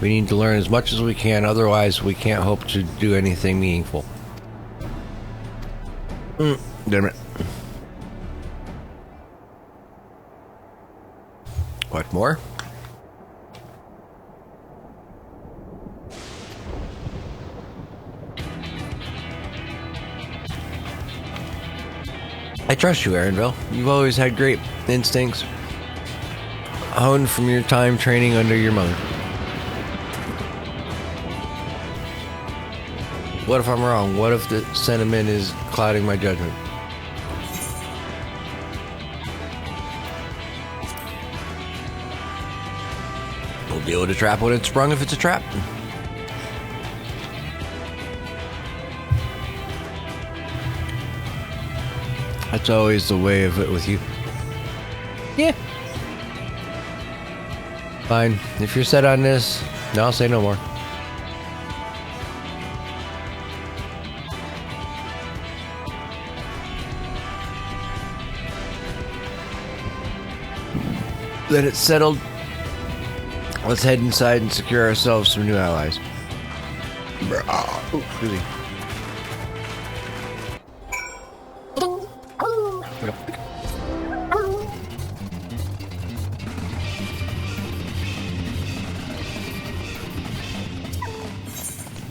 A: we need to learn as much as we can, otherwise we can't hope to do anything meaningful. Damn it. What more? I trust you, Aaronville. You've always had great instincts, honed from your time training under your mother. What if I'm wrong? What if the sentiment is clouding my judgment? We'll deal with a trap when it's sprung if it's a trap. That's always the way of it with you. Yeah. Fine. If you're set on this, I'll say no more. Then it's settled. Let's head inside and secure ourselves some new allies. Oh, excuse me.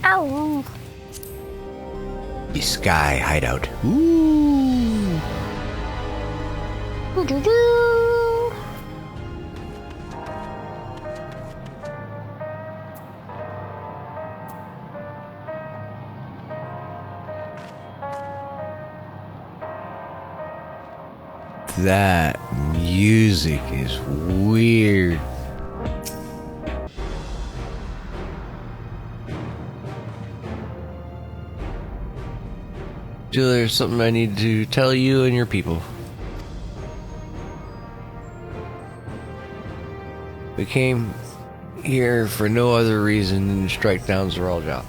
C: Ow.
A: The sky hideout. Ooh.
C: Doo-doo-doo.
A: That music is weird. So there's something I need to tell you and your people. We came here for no other reason than to strike down Zeralja.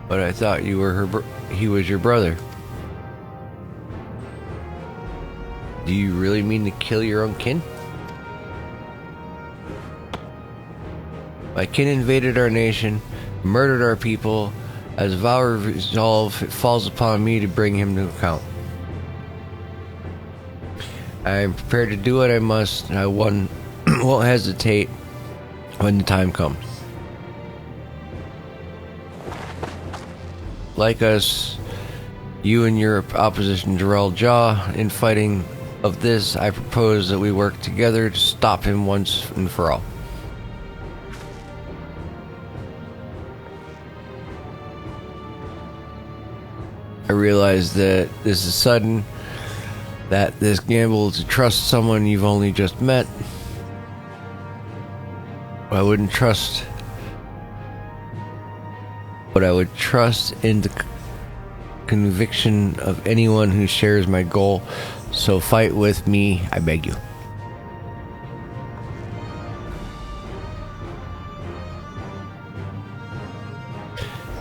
A: But I thought you were he was your brother. Do you really mean to kill your own kin? My kin invaded our nation, murdered our people. As a vow of resolve, it falls upon me to bring him to account. I am prepared to do what I must, and I won't hesitate when the time comes. Like us, you and your opposition Jarrell Jaw, in fighting of this, I propose that we work together to stop him once and for all. I realize that this is sudden, that this gamble to trust someone you've only just met. I wouldn't trust, but I would trust in the conviction of anyone who shares my goal. So fight with me, I beg you.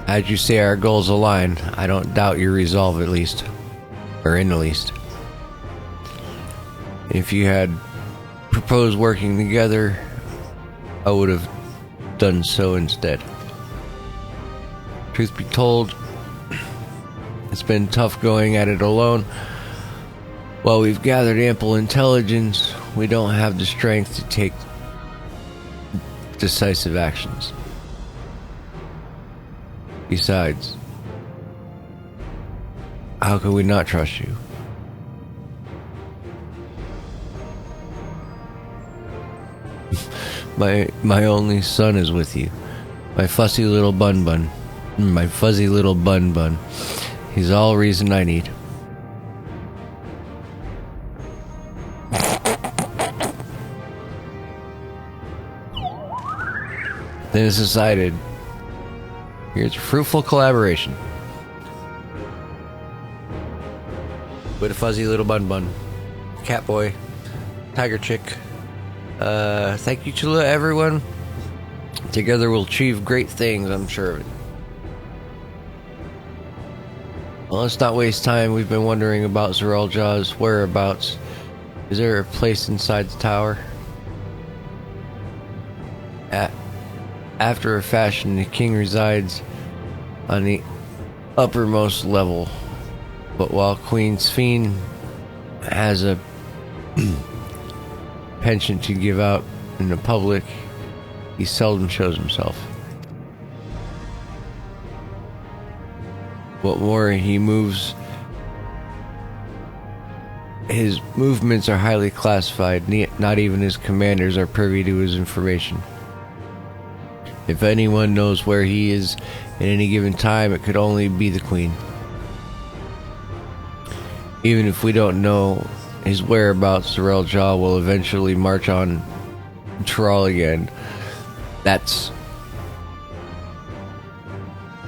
A: As you say, our goals align. I don't doubt your resolve, at least. Or in the least. If you had proposed working together, I would have done so instead. Truth be told, it's been tough going at it alone. While we've gathered ample intelligence, we don't have the strength to take decisive actions. Besides, how could we not trust you? My only son is with you. My fussy little bun. My fuzzy little bun. He's all reason I need. Then it's decided, here's a fruitful collaboration with a fuzzy little bun, cat boy, tiger chick. Thank you to everyone. Together we'll achieve great things, I'm sure of it. Well, let's not waste time. We've been wondering about Zoraljaw's whereabouts. Is there a place inside the tower? After a fashion, the king resides on the uppermost level, but while Queen Sphene has a penchant to give out in the public, he seldom shows himself. What more, his movements are highly classified. Not even his commanders are privy to his information. If anyone knows where he is at any given time, it could only be the Queen. Even if we don't know his whereabouts, Zoraljaw will eventually march on Thrall again. That's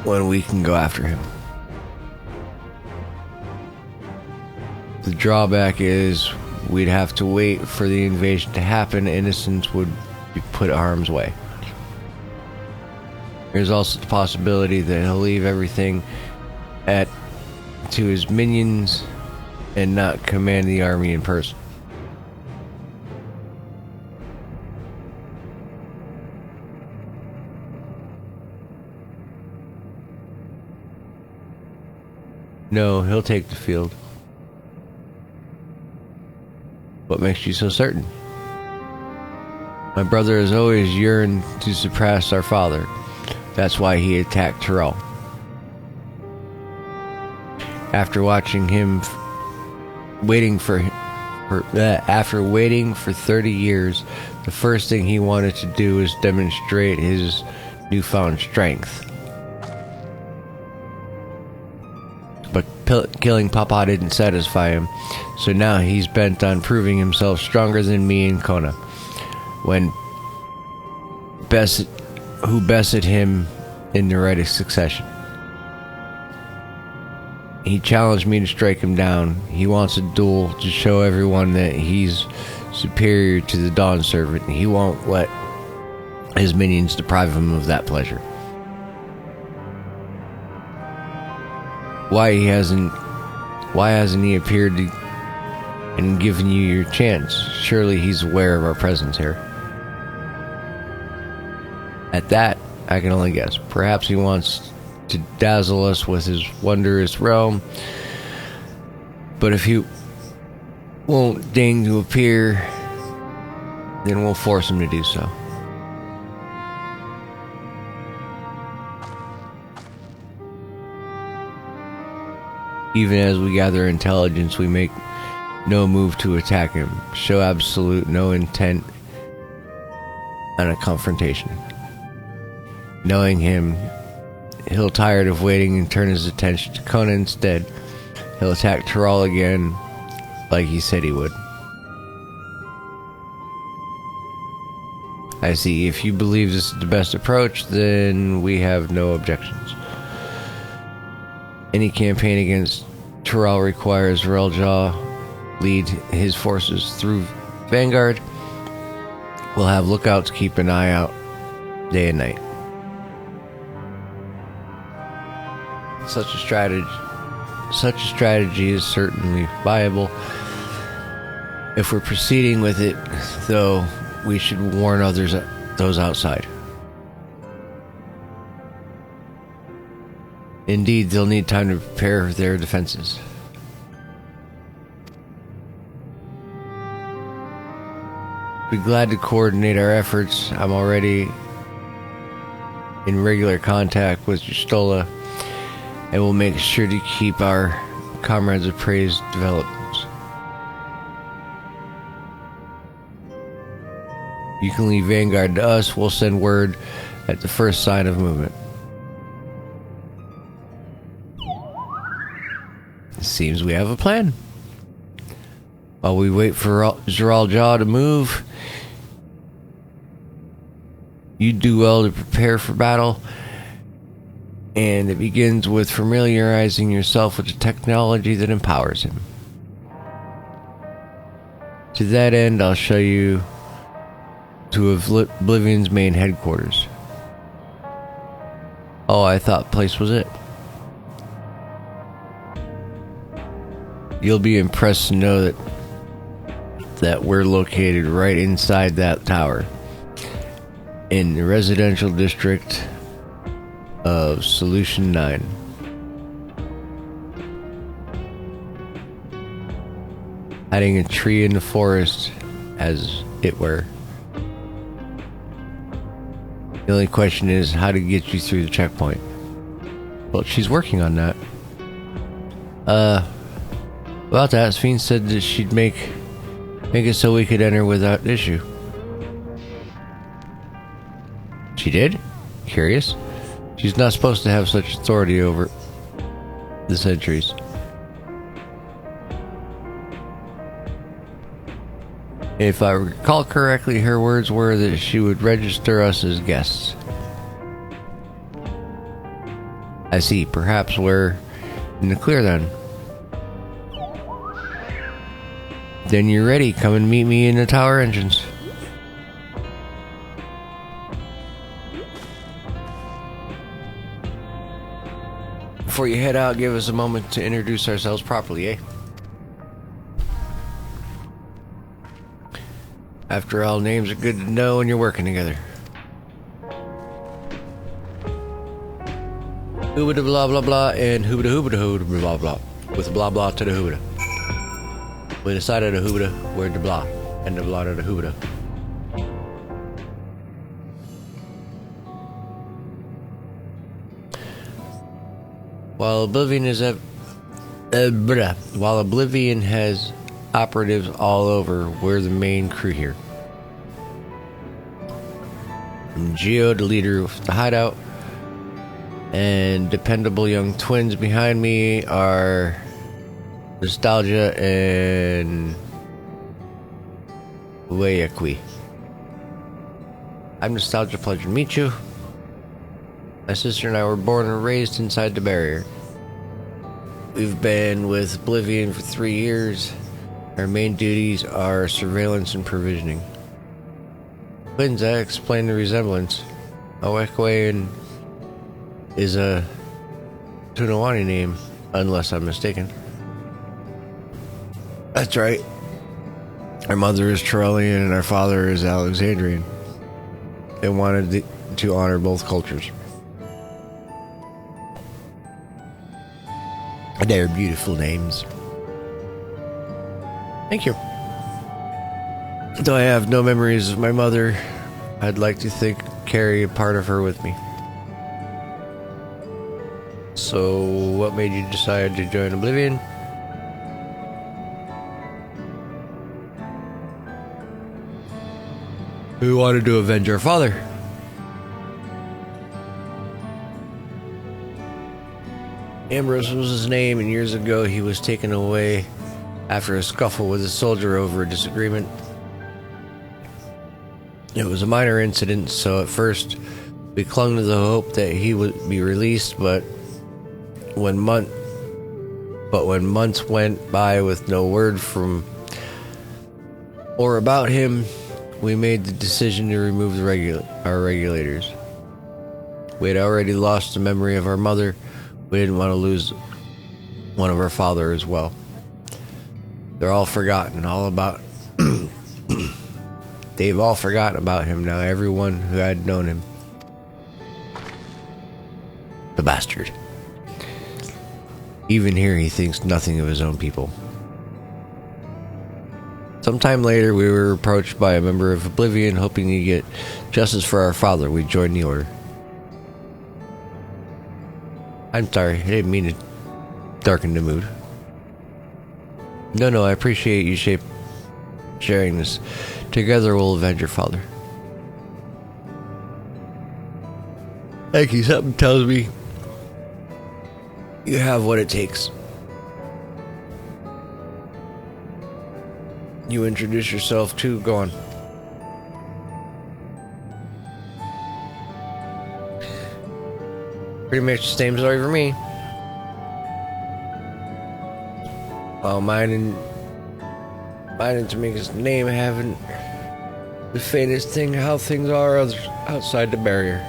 A: when we can go after him. The drawback is we'd have to wait for the invasion to happen. Innocents would be put harm's way. There's also the possibility that he'll leave everything to his minions and not command the army in person. No, he'll take the field. What makes you so certain? My brother has always yearned to surpass our father. That's why he attacked Thrall. After watching him waiting for 30 years, the first thing he wanted to do was demonstrate his newfound strength. But killing Papa didn't satisfy him, so now he's bent on proving himself stronger than me and Kona. Who bested him in the right of succession. He challenged me to strike him down. He wants a duel to show everyone that he's superior to the Dawn Servant. He won't let his minions deprive him of that pleasure. Why hasn't he appeared and given you your chance? Surely he's aware of our presence here. At that, I can only guess. Perhaps he wants to dazzle us with his wondrous realm. But if he won't deign to appear, then we'll force him to do so. Even as we gather intelligence, we make no move to attack him. Show absolute no intent on a confrontation. Knowing him, he'll tired of waiting and turn his attention to Kona instead. He'll attack Thrall again, like he said he would. I see. If you believe this is the best approach, then we have no objections. Any campaign against Thrall requires Zoraljaw lead his forces through Vanguard. We'll have lookouts keep an eye out day and night. Such a strategy is certainly viable. If we're proceeding with it, though, we should warn others those outside. Indeed, they'll need time to prepare their defenses. Be glad to coordinate our efforts. I'm already in regular contact with Justola, and we'll make sure to keep our comrades appraised of developments. You can leave Vanguard to us. We'll send word at the first sign of movement. It seems we have a plan. While we wait for Zeral Jaw to move, you do well to prepare for battle, and it begins with familiarizing yourself with the technology that empowers him. To that end, I'll show you to Oblivion's main headquarters. Oh, I thought place was it. You'll be impressed to know that we're located right inside that tower in the residential district of Solution 9. Hiding a tree in the forest, as it were. The only question is how to get you through the checkpoint. Well, she's working on that. About that, Sphene said that she'd make it so we could enter without issue. She did? Curious. She's not supposed to have such authority over the sentries. If I recall correctly, her words were that she would register us as guests. I see. Perhaps we're in the clear then. Then you're ready. Come and meet me in the tower entrance. Before you head out, give us a moment to introduce ourselves properly, eh? After all, names are good to know when you're working together. Hoobada blah blah blah and hoobada hoobada hoobada blah blah. With blah blah to the hoobada. With the side of the hoobada, where the blah, and the blah to the hoobada. While Oblivion has operatives all over, we're the main crew here. I'm Geo, the leader of the hideout, and dependable young twins behind me are Nostalgia and Wayakwi. I'm Nostalgia, pleasure to meet you. My sister and I were born and raised inside the barrier. We've been with Oblivion for 3 years. Our main duties are surveillance and provisioning. Twins, I explain the resemblance. Awekwe is a Tunawani name, unless I'm mistaken. That's right. Our mother is Trellian and our father is Alexandrian. They wanted to honor both cultures. They're beautiful names. Thank you. Though I have no memories of my mother, I'd like to carry a part of her with me. So, what made you decide to join Oblivion? We wanted to avenge our father. Ambrose was his name, and years ago he was taken away after a scuffle with a soldier over a disagreement. It was a minor incident, so at first we clung to the hope that he would be released, but when months went by with no word from or about him, we made the decision to remove our regulators. We had already lost the memory of our mother. We didn't want to lose one of our father as well. They're all forgotten, all about They've all forgotten about him now, everyone who had known him. The bastard. Even here, he thinks nothing of his own people. Sometime later, we were approached by a member of Oblivion hoping to get justice for our father. We joined the order. I'm sorry, I didn't mean to darken the mood. No, I appreciate you sharing this. Together we'll avenge your father. Thank you. Something tells me you have what it takes. You introduce yourself too. Go on. Pretty much the same story for me. While mine to make his name haven't the faintest thing how things are outside the barrier.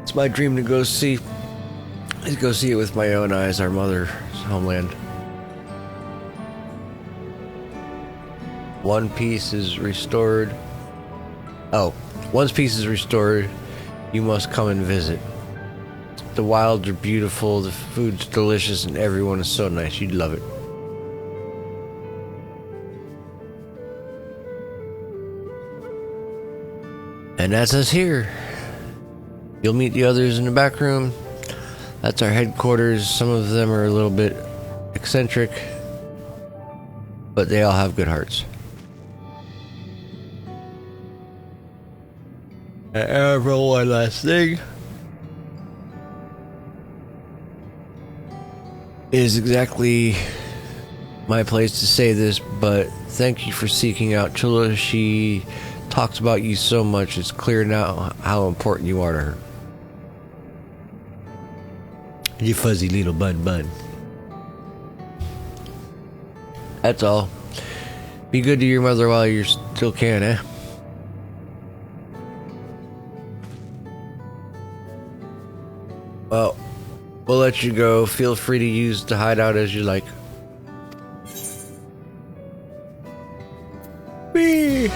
A: It's my dream to go see it with my own eyes, our mother's homeland. Once peace is restored, you must come and visit. The wilds are beautiful, the food's delicious, and everyone is so nice. You'd love it. And that's us here. You'll meet the others in the back room. That's our headquarters. Some of them are a little bit eccentric, but they all have good hearts. And one last thing. Is exactly my place to say this, but thank you for seeking out Chula. She talks about you so much. It's clear now how important you are to her. You fuzzy little bun. That's all. Be good to your mother while you still can, eh? Well, we'll let you go. Feel free to use the hideout as you like. Whee!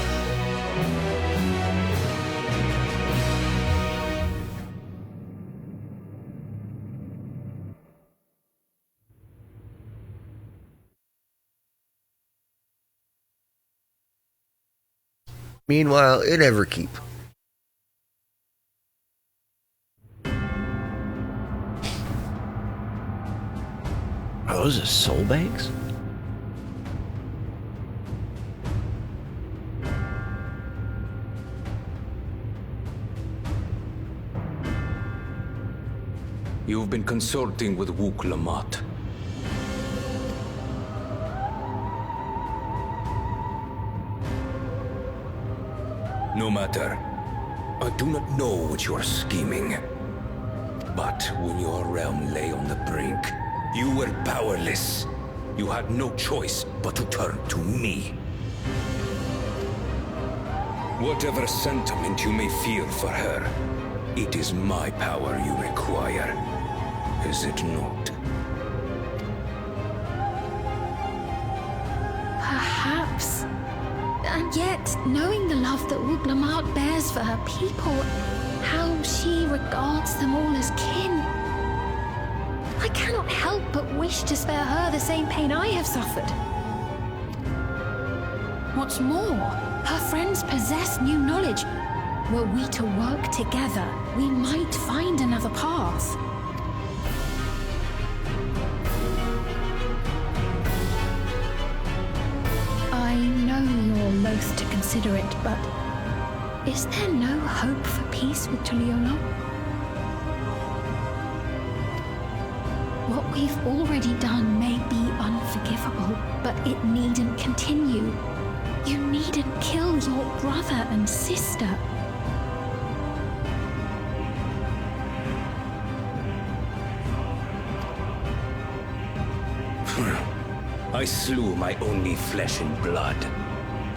A: Meanwhile, in Everkeep. Are those just soul bags?
I: You've been consulting with Wook Lamont. No matter. I do not know what you are scheming. But when your realm lay on the brink, you were powerless. You had no choice but to turn to me. Whatever sentiment you may feel for her, it is my power you require. Is it not?
C: Perhaps. And yet, knowing the love that Wook Lamont bears for her people, how she regards them all as kin, I cannot help but wish to spare her the same pain I have suffered. What's more, her friends possess new knowledge. Were we to work together, we might find another path. I know you're loath to consider it, but is there no hope for peace with Tuliolo? What we've already done may be unforgivable, but it needn't continue. You needn't kill your brother and sister.
K: I slew my only flesh and blood.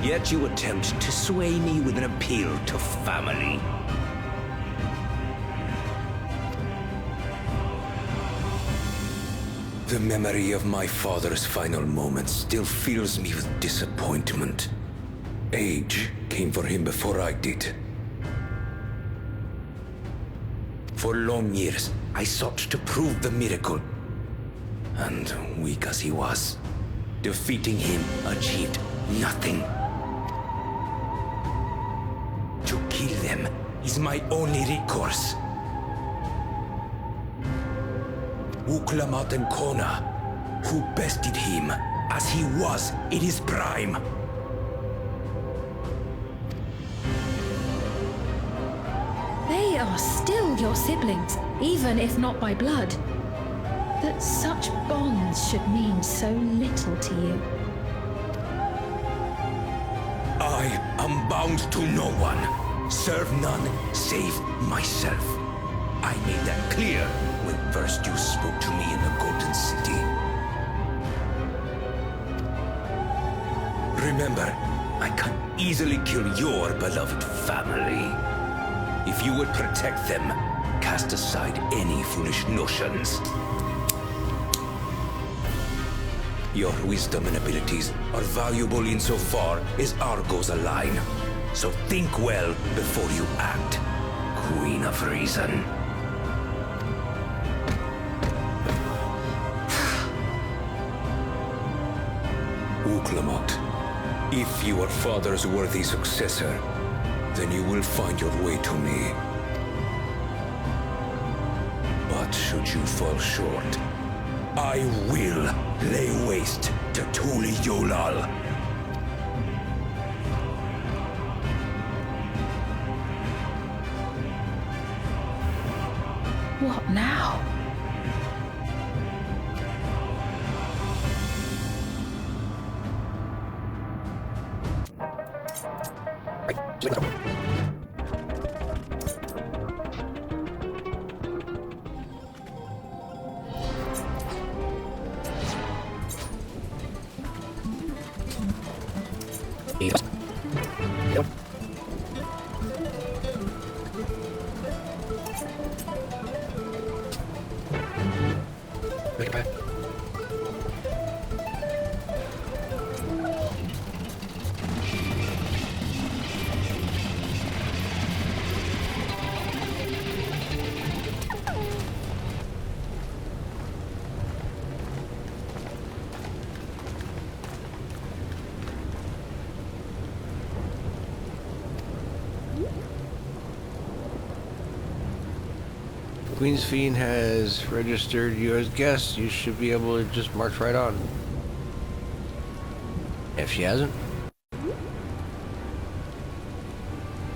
K: Yet you attempt to sway me with an appeal to family.
I: The memory of my father's final moments still fills me with disappointment. Age came for him before I did. For long years, I sought to prove the miracle. And weak as he was, defeating him achieved nothing. To kill them is my only recourse. Uklamat and Kona, who bested him as he was in his prime.
E: They are still your siblings, even if not by blood. That such bonds should mean so little to you.
I: I am bound to no one. Serve none save myself. I made that clear when first you spoke to me in the Golden City. Remember, I can easily kill your beloved family. If you would protect them, cast aside any foolish notions. Your wisdom and abilities are valuable insofar as our goals align. So think well before you act, Queen of Reason. Uklamat, if you are Father's worthy successor, then you will find your way to me. But should you fall short, I will lay waste to Tuli Yolal.
C: What now?
A: Queen's Fiend has registered you as guest. You should be able to just march right on. If she hasn't,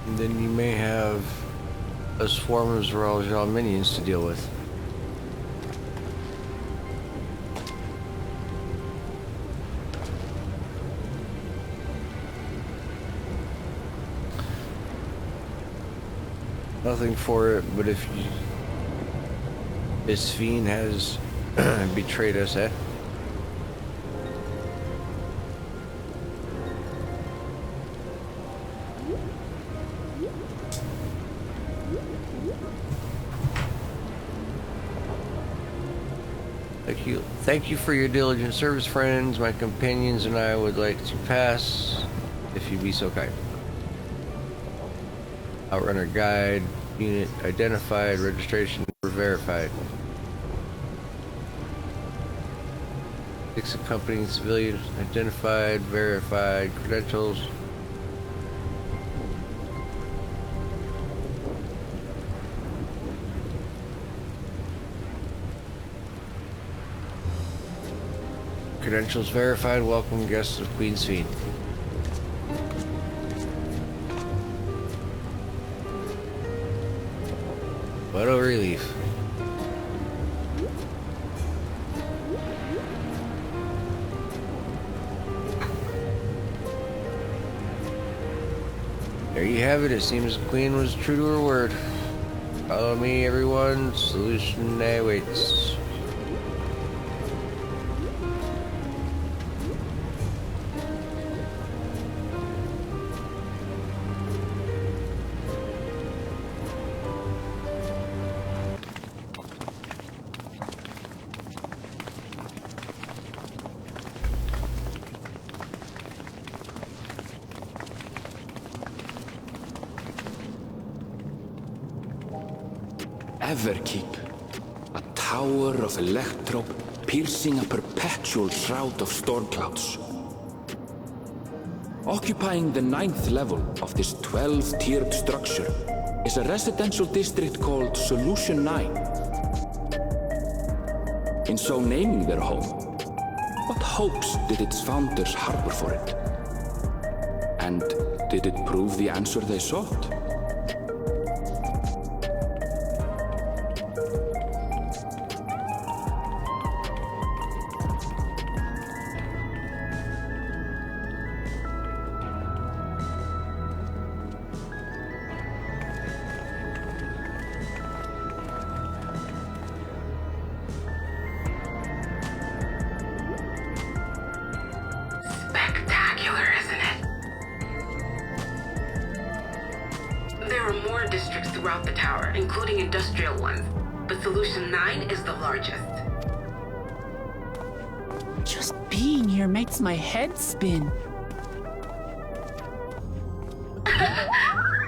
A: and then you may have a swarm of Zoralja minions to deal with. Nothing for it, but if you, this fiend has betrayed us, eh? Thank you for your diligent service, friends. My companions and I would like to pass, if you'd be so kind. Outrunner guide, unit identified, registration verified. 6 accompanying civilians identified, verified, credentials. Credentials verified. Welcome guests of Queen's Fiend. What a relief. There you have it. It seems the Queen was true to her word. Follow me, everyone. Solution awaits.
I: ever keep. A tower of electro piercing a perpetual shroud of storm clouds. Occupying the 9th level of this 12-tiered structure is a residential district called Solution 9. In so naming their home, what hopes did its founders harbor for it? And did it prove the answer they sought?
J: Spectacular, isn't it? There are more districts throughout the tower, including industrial ones, but Solution 9 is the largest.
G: Just being here makes my head spin.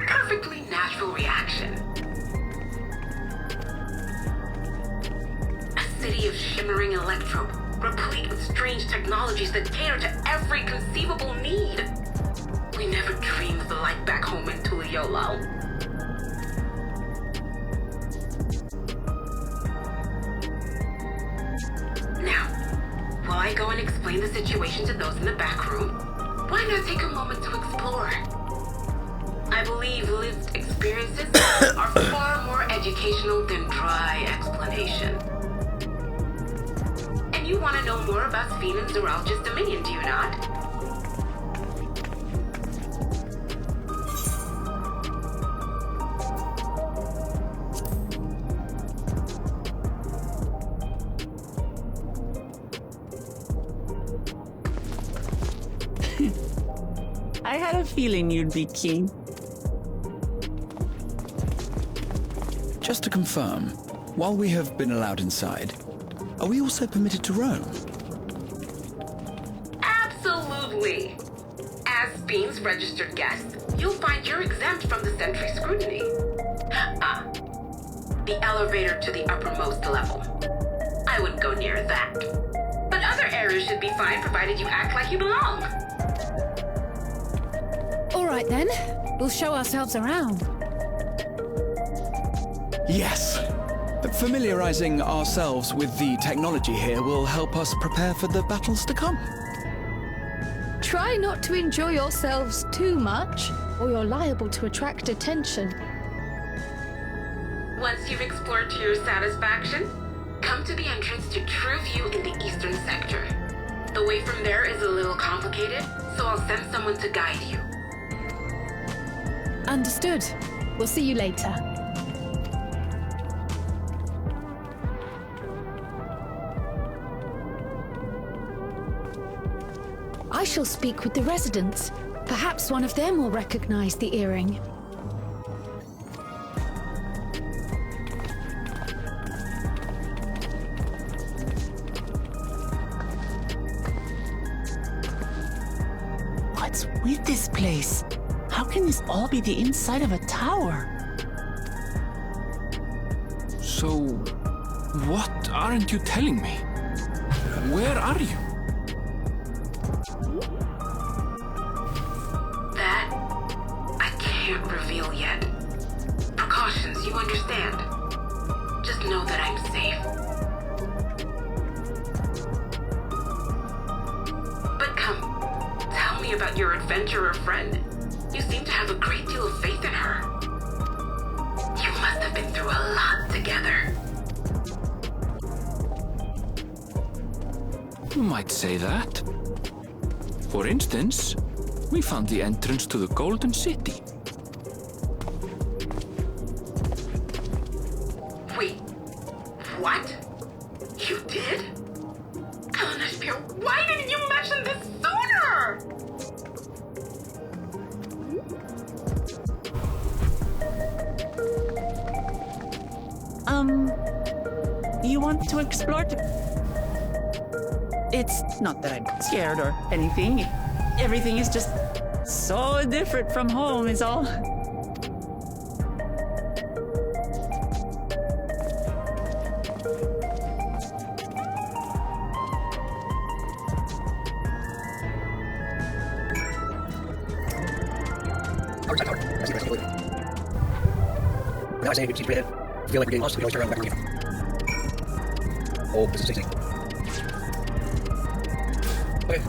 J: Perfectly natural reaction. A city of shimmering electro, replete with strange technologies that cater to every conceivable need. We never dreamed of the life back home in Tuliolo. Now, while I go and explain the situation to those in the back room, why not take a moment to explore? I believe lived experiences are far more educational than dry explanation. And you want to know more about Sphene and Zoralj's Dominion, do you not?
G: I had a feeling you'd be keen.
H: Just to confirm, while we have been allowed inside, are we also permitted to roam?
J: Absolutely. As Sphene's registered guest, you'll find you're exempt from the sentry scrutiny. The elevator to the uppermost level. I wouldn't go near that. But other areas should be fine provided you act like you belong.
B: All right then, we'll show ourselves around.
H: Yes. Familiarizing ourselves with the technology here will help us prepare for the battles to come.
E: Try not to enjoy yourselves too much, or you're liable to attract attention.
J: Once you've explored to your satisfaction, come to the entrance to True View in the eastern sector. The way from there is a little complicated, so I'll send someone to guide you.
B: Understood. We'll see you later.
E: I shall speak with the residents. Perhaps one of them will recognize the earring.
G: What's with this place? How can this all be the inside of a tower?
I: So, what aren't you telling me? Where are you?
J: That I can't reveal yet. Precautions, you understand. Just know that I'm safe. But come, tell me about your adventurer friend. You seem to have a great deal of faith in her. You must have been through a lot together.
I: You might say that. For instance, we found the entrance to the Golden City.
J: Wait, what? You did? Elnashpir, why didn't you mention this sooner?
G: You want to explore? It's not that I'm scared or anything. Everything is just so different from home is all.
L: Now I say we keep ahead. Feel like we're getting lost, we always turn around and back again. Oh, this is 16. Okay.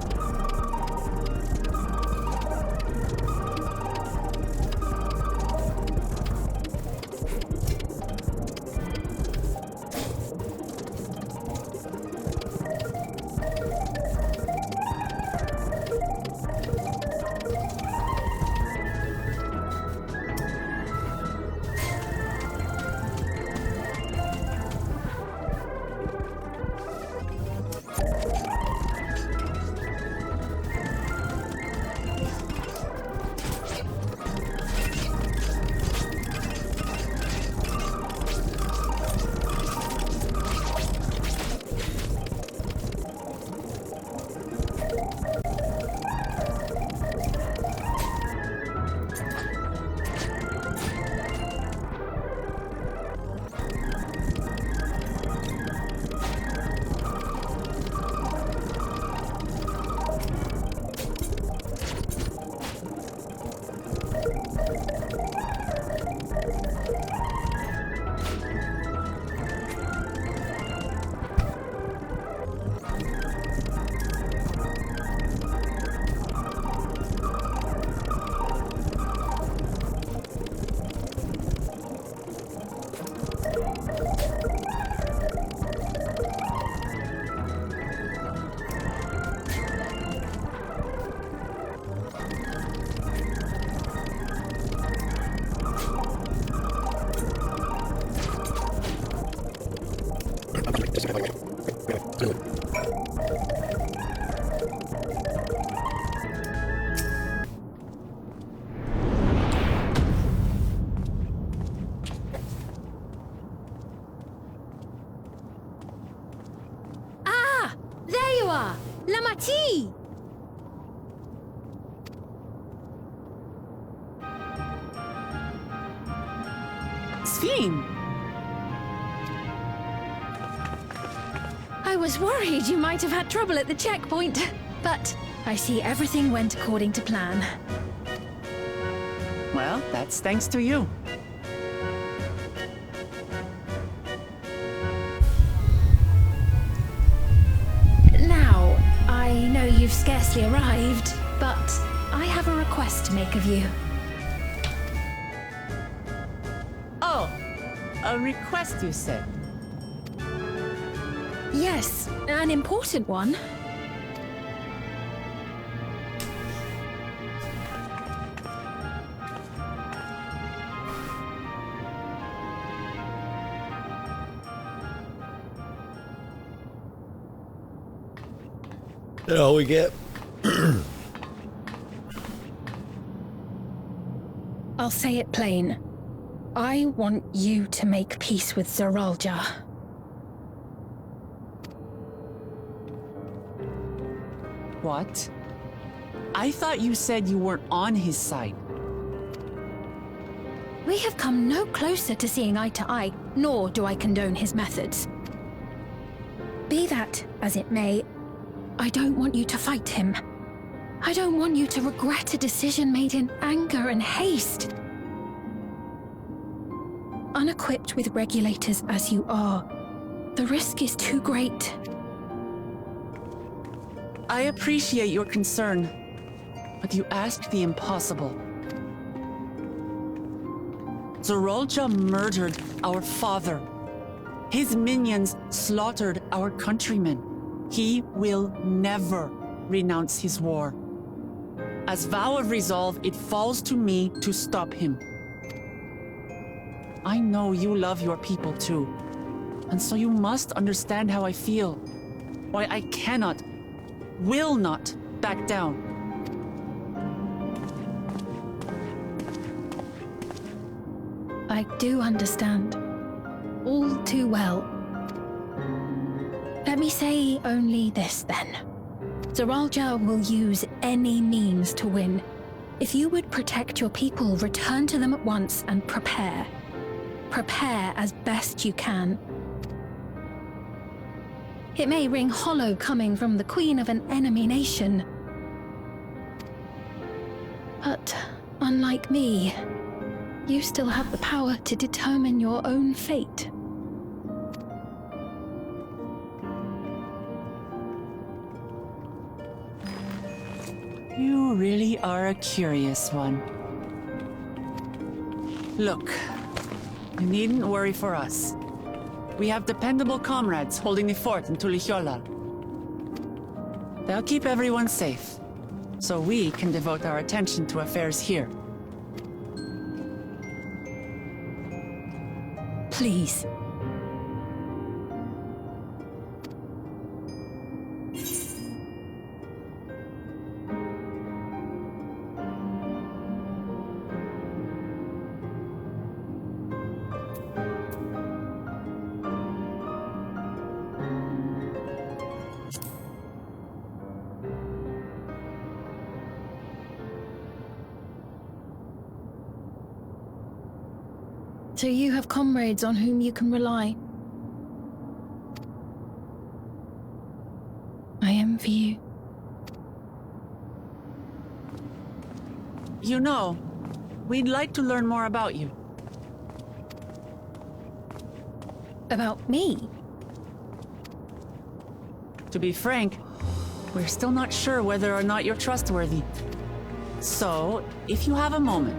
C: I was worried you might have had trouble at the checkpoint, but I see everything went according to plan.
G: Well, that's thanks to you.
C: Now, I know you've scarcely arrived, but I have a request to make of you.
G: Oh, a request you said?
C: Yes, an important one.
M: That all we get?
C: I'll say it plain. I want you to make peace with Zoralja.
G: What? I thought you said you weren't on his side.
C: We have come no closer to seeing eye to eye, nor do I condone his methods. Be that as it may, I don't want you to fight him. I don't want you to regret a decision made in anger and haste. Unequipped with regulators as you are, the risk is too great.
G: I appreciate your concern, but you asked the impossible. Zoralja murdered our father. His minions slaughtered our countrymen. He will never renounce his war. As vow of resolve, it falls to me to stop him. I know you love your people too, and so you must understand how I feel. Why I cannot, will not back down.
C: I do understand. All too well. Let me say only this then. Zoralja will use any means to win. If you would protect your people, return to them at once and prepare. Prepare as best you can. It may ring hollow coming from the queen of an enemy nation, but unlike me, you still have the power to determine your own fate.
G: You really are a curious one. Look, you needn't worry for us. We have dependable comrades holding the fort in Tulichola. They'll keep everyone safe, so we can devote our attention to affairs here.
C: Please. So you have comrades on whom you can rely. I envy you.
G: You know, we'd like to learn more about you.
C: About me?
G: To be frank, we're still not sure whether or not you're trustworthy. So, if you have a moment,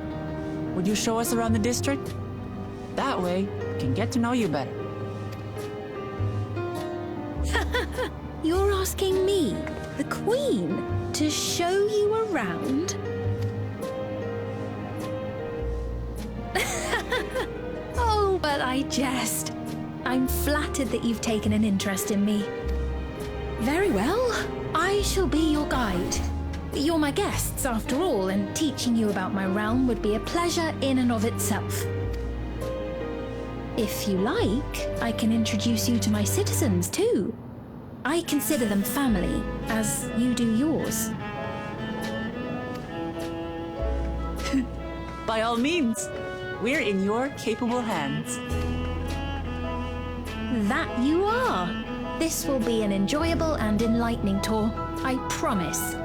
G: would you show us around the district? That way, we can get to know you better.
C: You're asking me, the Queen, to show you around? Oh, but I jest. I'm flattered that you've taken an interest in me. Very well, I shall be your guide. You're my guests, after all, and teaching you about my realm would be a pleasure in and of itself. If you like, I can introduce you to my citizens, too. I consider them family, as you do yours.
G: By all means, we're in your capable hands.
C: That you are. This will be an enjoyable and enlightening tour, I promise.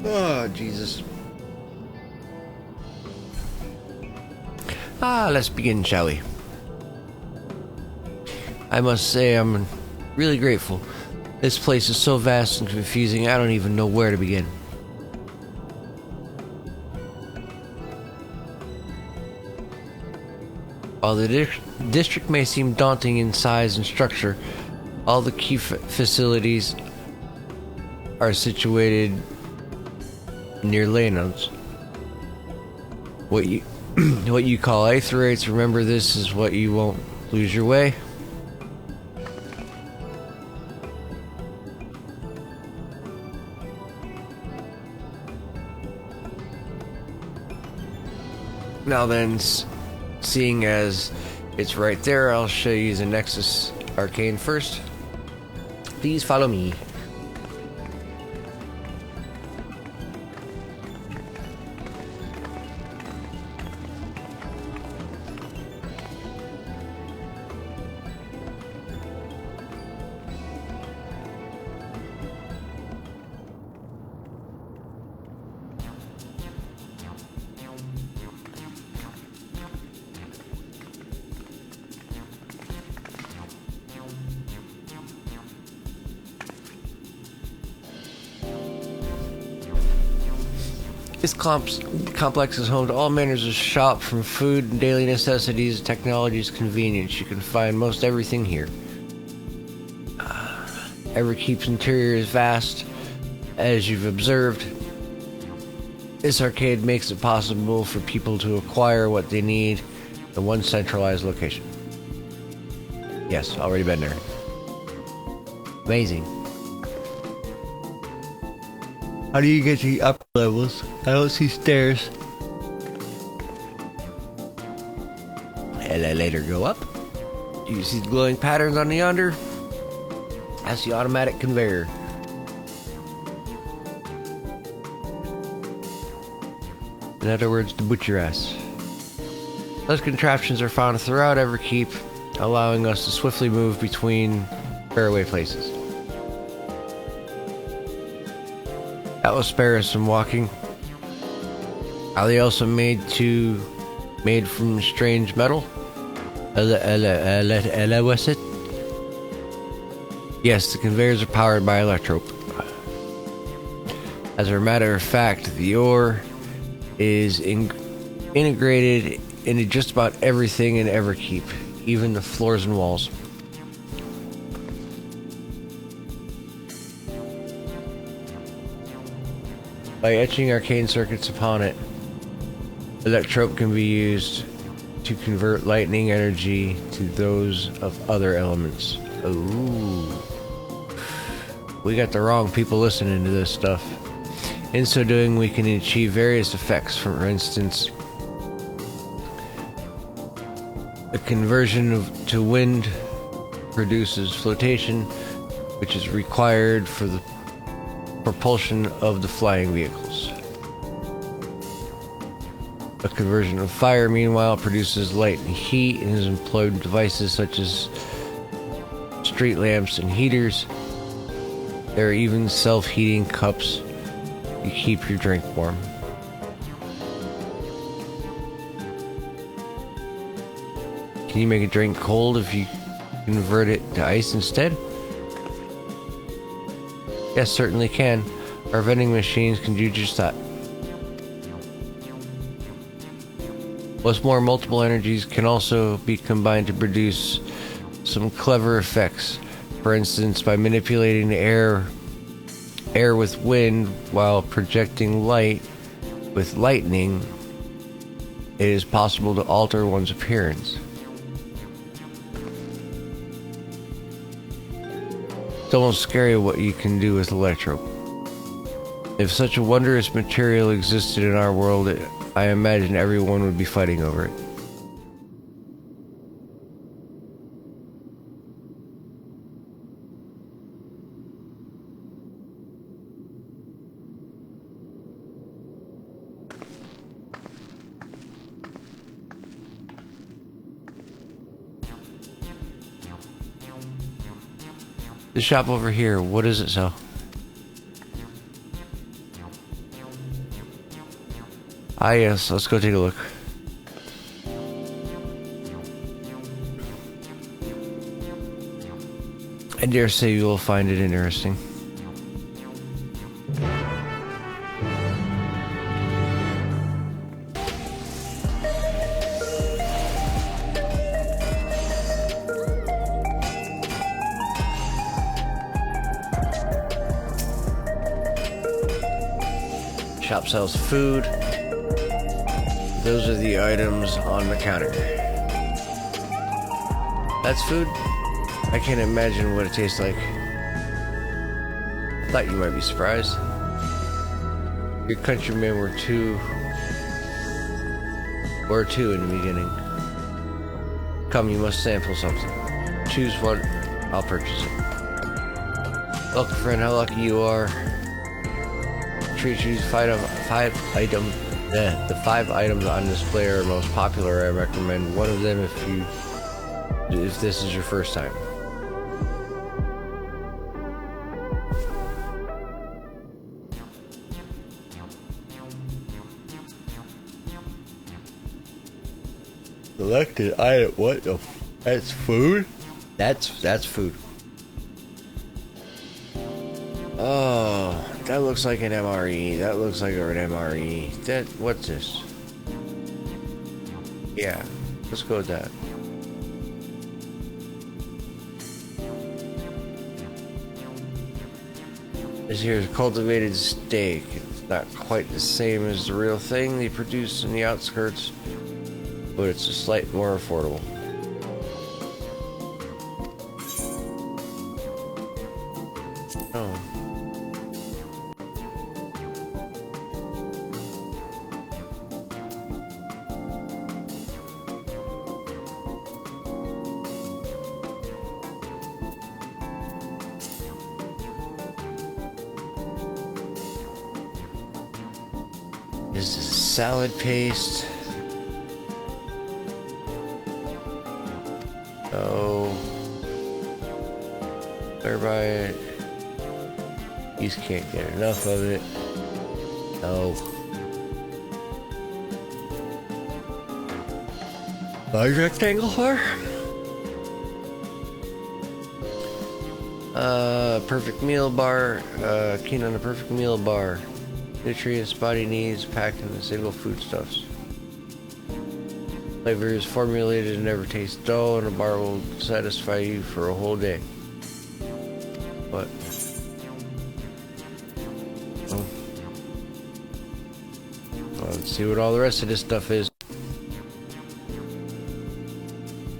A: Oh, Jesus. Let's begin, shall we? I must say I'm really grateful. This place is so vast and confusing, I don't even know where to begin. While the district may seem daunting in size and structure, all the key facilities are situated near layouts. What you call aetherates, remember this is what you won't lose your way. Now then, seeing as it's right there, I'll show you the Nexus Arcane first. Please follow me. This complex is home to all manners of shop, from food and daily necessities, technologies, convenience. You can find most everything here. Everkeep's interior is vast, as you've observed. This arcade makes it possible for people to acquire what they need in one centralized location. Yes, already been there. Amazing. How do you get to the upper levels? I don't see stairs. Elevator go up. Do you see the glowing patterns on the under? That's the automatic conveyor. In other words, to boot your ass. Those contraptions are found throughout Everkeep, allowing us to swiftly move between faraway places. That will spare us some walking. Are they also made from strange metal? What's it? Yes, the conveyors are powered by electrope. As a matter of fact, the ore is integrated into just about everything in Everkeep, even the floors and walls. By etching arcane circuits upon it, electrope can be used to convert lightning energy to those of other elements. Ooh. We got the wrong people listening to this stuff. In so doing, we can achieve various effects. For instance, a conversion to wind produces flotation, which is required for the propulsion of the flying vehicles. A conversion of fire, meanwhile, produces light and heat and is employed in devices such as street lamps and heaters. There are even self-heating cups to keep your drink warm. Can you make a drink cold if you convert it to ice instead? Yes, certainly can. Our vending machines can do just that. What's more, multiple energies can also be combined to produce some clever effects. For instance, by manipulating the air with wind while projecting light with lightning, it is possible to alter one's appearance. It's almost scary what you can do with electrope. If such a wondrous material existed in our world, I imagine everyone would be fighting over it. The shop over here, what does it sell? Ah yes, let's go take a look. I dare say you will find it interesting. Shop sells food. Those are the items on the counter. That's food? I can't imagine what it tastes like. Thought you might be surprised. Your countrymen were two in the beginning. Come, you must sample something. Choose one, I'll purchase it. Welcome, friend, how lucky you are. Choose the 5 items on display are most popular. I recommend one of them if this is your first time. Selected item. What the? That's food. That's food. Oh, that looks like an MRE. That looks like an MRE. What's this? Yeah, let's go with that. This here is cultivated steak. It's not quite the same as the real thing they produce in the outskirts, but it's a slight more affordable. Oh. This is salad paste. Oh. Everybody. These can't get enough of it. No. Large rectangle bar? Perfect meal bar. Keen on a perfect meal bar. Nutrients body needs packed in a single foodstuffs. Flavor is formulated and never tastes dull, and a bar will satisfy you for a whole day. What? Oh. Well, let's see what all the rest of this stuff is.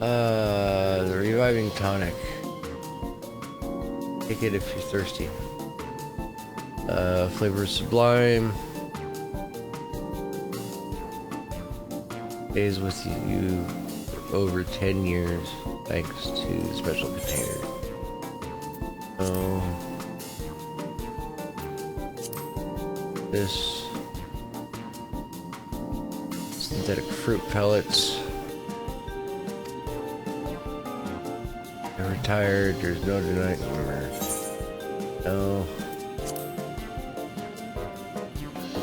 A: The reviving tonic. Take it if you're thirsty. Flavor is sublime. Stays with you for over 10 years thanks to the special container. This synthetic fruit pellets. I'm retired, there's no denying. No.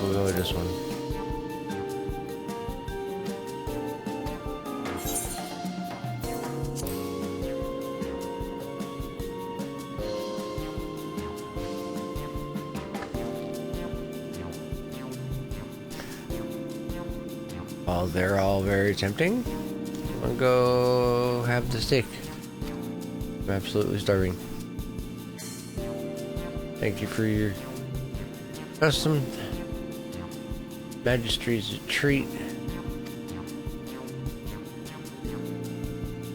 A: We'll go with this one. While they're all very tempting, I'm gonna go have the steak. I'm absolutely starving. Thank you for your custom. Majesty's a treat.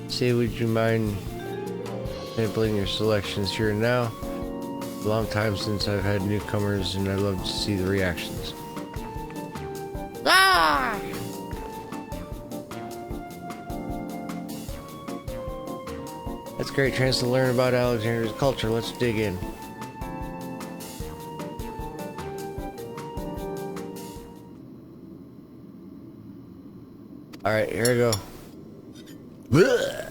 A: Say, would you mind sampling your selections here and now? A long time since I've had newcomers, and I love to see the reactions. Ah! That's a great chance to learn about Alexandria's culture. Let's dig in. Alright, here we go. Blech.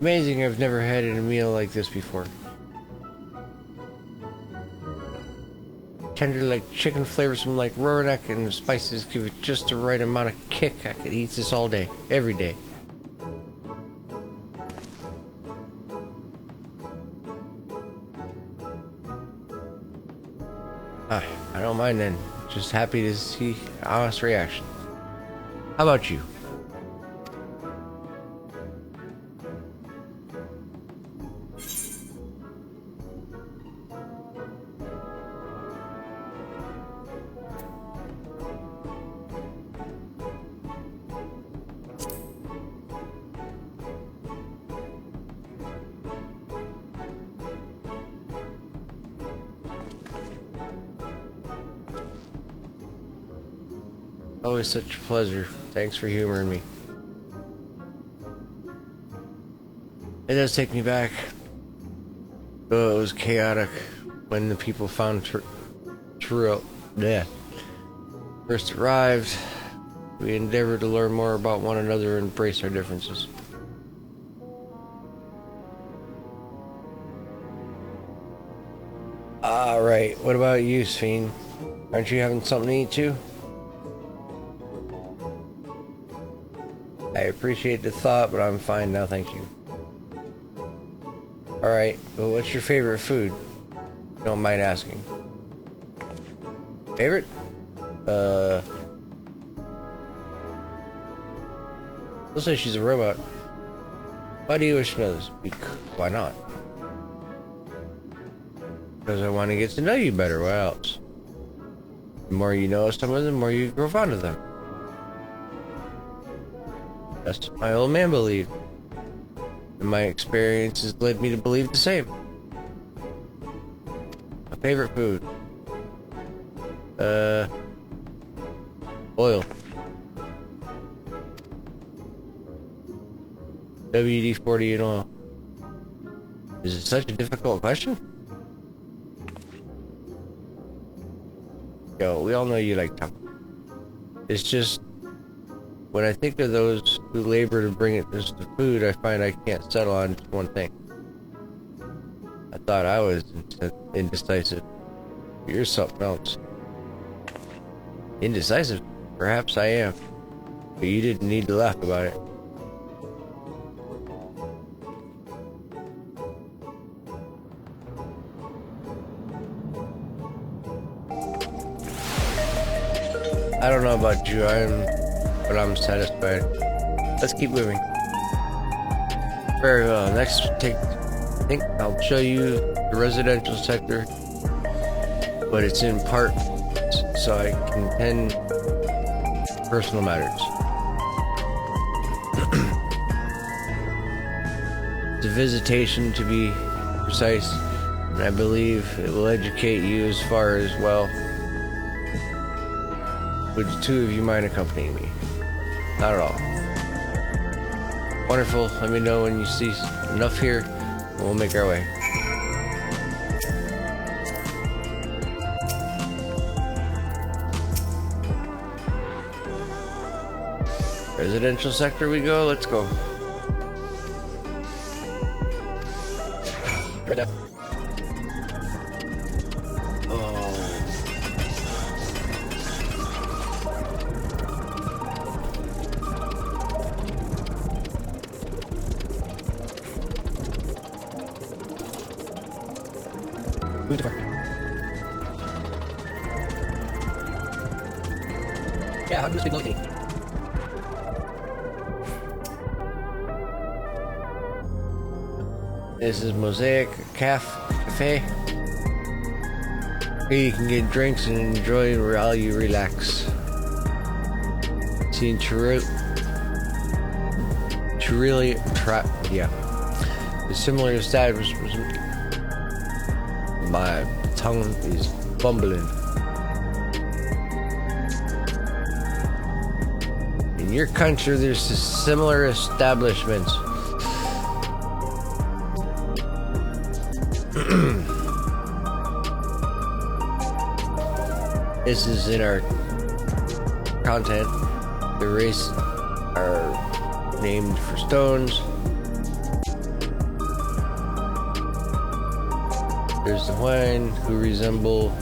A: Amazing, I've never had a meal like this before. Tender like chicken, flavorsome like Rorinek, and the spices give it just the right amount of kick. I could eat this all day, every day. I don't mind then. Just happy to see honest reaction. How about you? Always such a pleasure. Thanks for humoring me. It does take me back. Oh, it was chaotic when the people found first arrived. We endeavored to learn more about one another and embrace our differences. Alright, what about you, Sphene? Aren't you having something to eat too? I appreciate the thought, but I'm fine now, thank you. Alright, well, what's your favorite food? Don't mind asking. Favorite? Looks like she's a robot. Why do you wish to know this? Why not? Because I want to get to know you better. What else? The more you know of someone, the more you grow fond of them. That's what my old man believed. And my experiences led me to believe the same. My favorite food. Oil. WD-40 and oil. Is it such a difficult question? Yo, we all know you like taco. It's just, when I think of those who labor to bring it just to food, I find I can't settle on just one thing. I thought I was indecisive. You're something else. Indecisive? Perhaps I am. But you didn't need to laugh about it. I don't know about you, but I'm satisfied. Let's keep moving. Very well. Next, I think I'll show you the residential sector, but it's in part, so I can tend personal matters. It's a visitation, to be precise, and I believe it will educate you as far as well. Would the two of you mind accompanying me? Not at all. Wonderful. Let me know when you see enough here, and we'll make our way. Residential sector we go. Let's go.
L: Right up. Move the Yeah, how do you speak locally?
A: This is Mosaic Cafe. Here you can get drinks and enjoy while you relax. Seen the similar establishments. My tongue is bumbling. In your country, there's similar establishments. This is in our content. The race are named for stones. There's the wine who resemble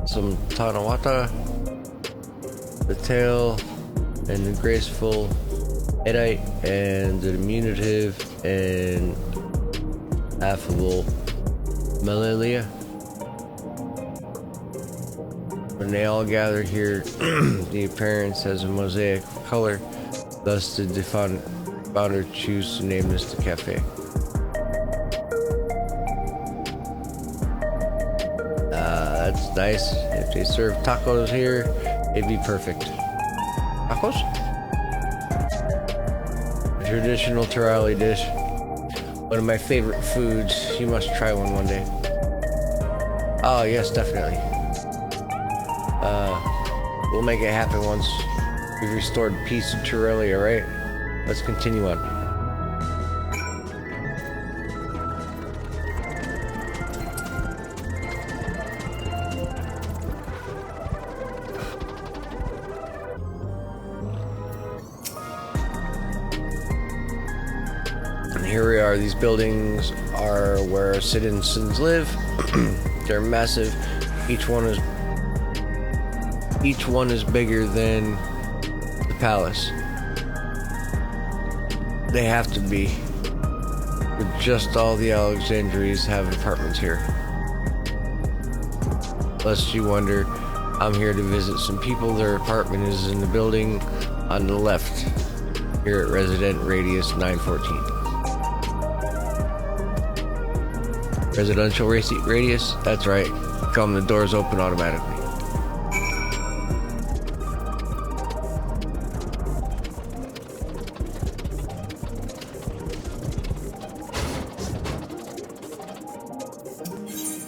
A: some Tanawata, the tail, and the graceful Edite, and the diminutive and affable Melilia. When they all gather here, the appearance has a mosaic of color. Thus, did the founder choose to name this the cafe. That's nice. If they serve tacos here, it'd be perfect. Tacos? A traditional Torali dish. One of my favorite foods. You must try one day. Oh, yes, definitely. We'll make it happen once we've restored peace to Torellia, right? Let's continue on. And here we are. These buildings are where citizens live. They're massive. Each one is bigger than the palace. They have to be. But just all the Alexandries have apartments here. Lest you wonder, I'm here to visit some people. Their apartment is in the building on the left, here at Resident Radius 914. Residential radius? That's right. Come, the doors open automatically.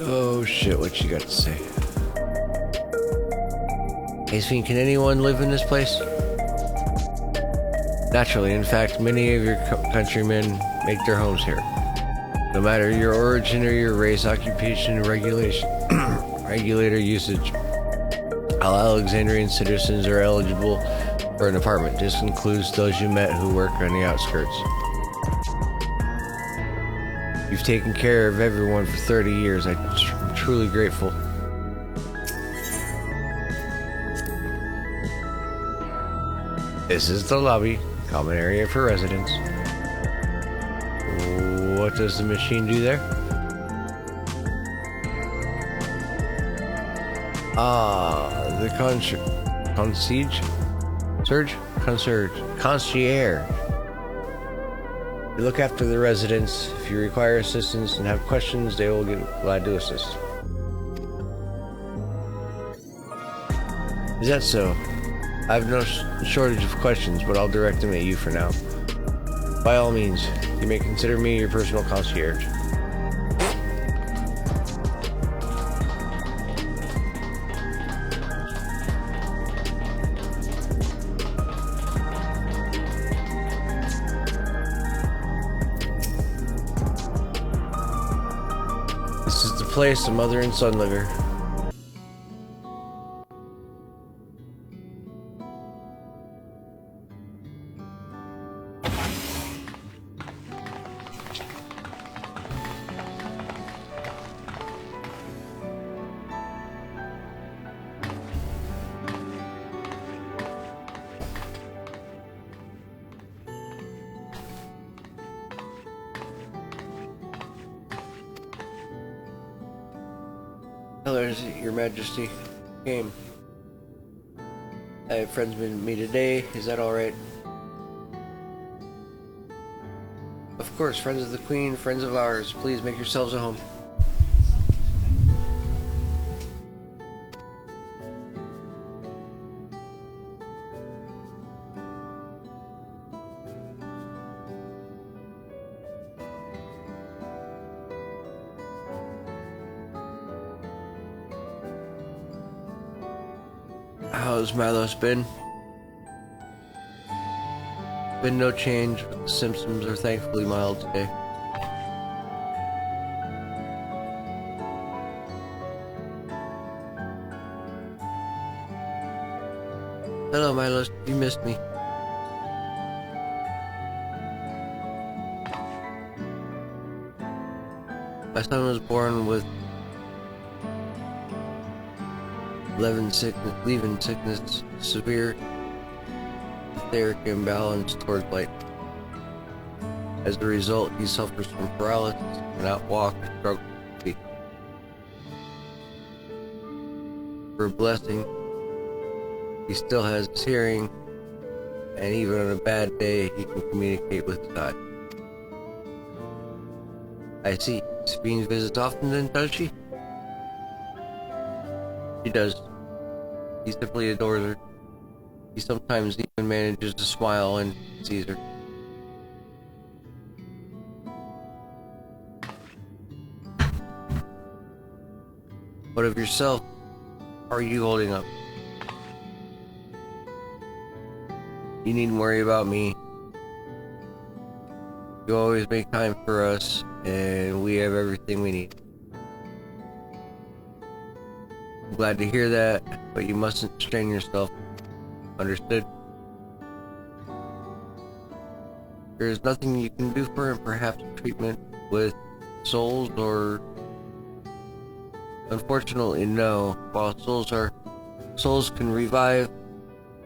A: Oh shit, what you got to say? Ace-Fiend, can anyone live in this place? Naturally, in fact, many of your countrymen make their homes here. No matter your origin or your race, occupation, regulation, regulator usage, all Alexandrian citizens are eligible for an apartment. This includes those you met who work on the outskirts. You've taken care of everyone for 30 years. I'm truly grateful. This is the lobby, common area for residents. What does the machine do there? The concierge. You look after the residents. If you require assistance and have questions, they will be glad to assist. Is that so? I have no shortage of questions, but I'll direct them at you for now. By all means, you may consider me your personal concierge. This is the place a mother and son live here. Hello, Your Majesty. Game. I have friends with me today. Is that alright? Of course, friends of the Queen, friends of ours. Please make yourselves at home. How's Milos been? Been no change, but the symptoms are thankfully mild today. Hello, Milos. You missed me. My son was born with leaving sickness, severe etheric imbalance towards light. As a result, he suffers from paralysis, cannot walk, or struggle to speak. For a blessing, he still has his hearing, and even on a bad day, he can communicate with God. I see. Sabine visits often then, does she? She does. He simply adores her. He sometimes even manages to smile when he sees her. What of yourself? How are you holding up? You needn't worry about me. You always make time for us, and we have everything we need. I'm glad to hear that, but you mustn't strain yourself. Understood? There is nothing you can do for him, perhaps treatment with souls or... Unfortunately, no. While souls can revive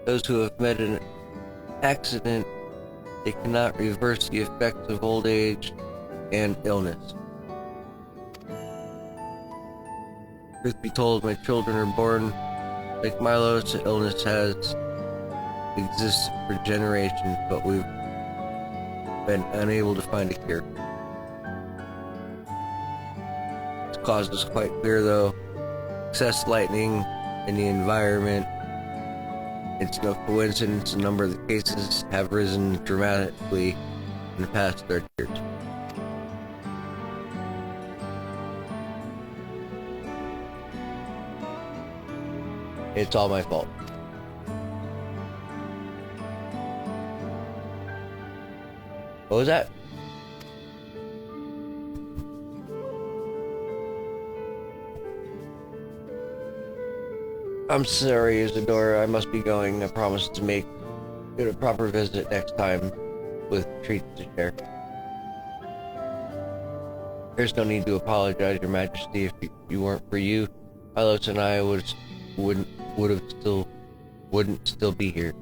A: those who have met an accident, they cannot reverse the effects of old age and illness. Truth be told, my children are born like Milos. Illness has existed for generations, but we've been unable to find a cure. It's caused us quite clear, though. Excess lightning in the environment. It's no coincidence the number of the cases have risen dramatically in the past 30 years. It's all my fault. What was that? I'm sorry, Isadora. I must be going. I promise to make it a proper visit next time with treats to share. There's no need to apologize, Your Majesty. If you weren't for you, Milos and I wouldn't still be here.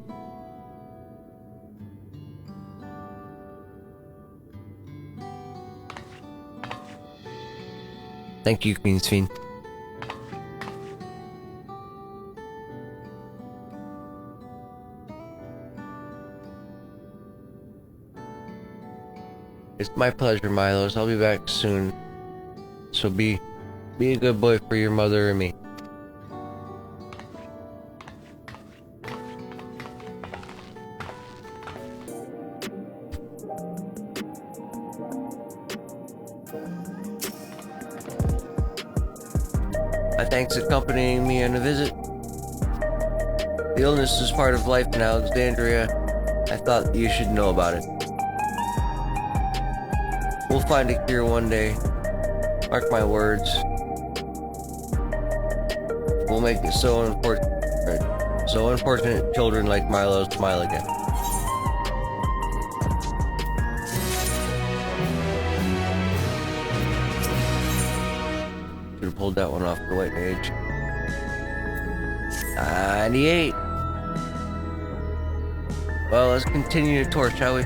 A: Thank you, Queen's Fiend. It's my pleasure, Milos. I'll be back soon. So be a good boy for your mother and me. My thanks accompanying me on a visit. The illness is part of life in Alexandria. I thought you should know about it. We'll find a cure one day. Mark my words. We'll make it so unfortunate children like Milo smile again. Should have pulled that one off the white page. 98. Well, let's continue the tour, shall we?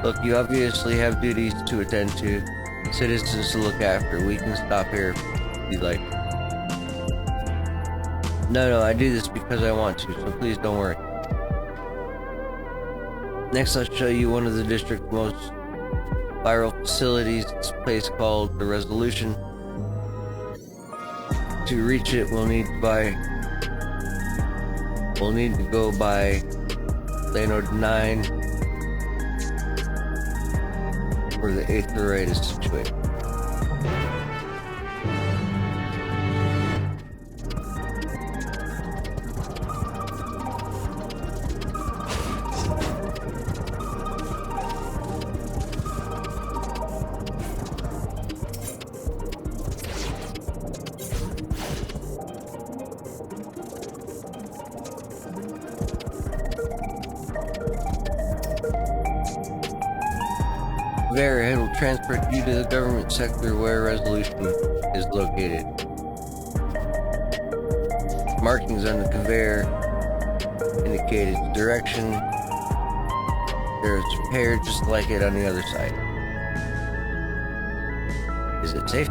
A: Look, you obviously have duties to attend to, citizens to look after. We can stop here if you'd like. No, I do this because I want to, so please don't worry. Next, I'll show you one of the district's most viral facilities. It's a place called the Resolution. To reach it, we'll need to go by Lane 9. Where the 8th raid is situated. Conveyor will transport you to the government sector where Resolution is located. Markings on the conveyor indicate its direction. There's a repair just like it on the other side. Is it safe?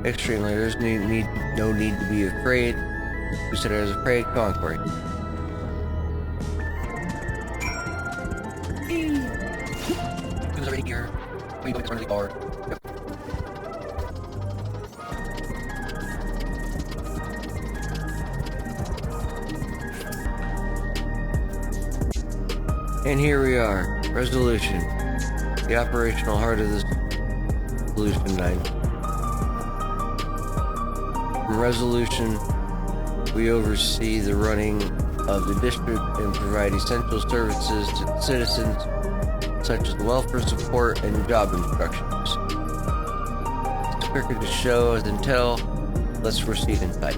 A: Extremely. There's no need to be afraid. Who said I was afraid? Come on, Corey. Already here. Are you going to the bar? Yep. And here we are, Resolution, the operational heart of this Resolution 9. From Resolution, we oversee the running of the district and provide essential services to the citizens, such as welfare support and job instructions. It's quicker to show than tell. Let's proceed inside.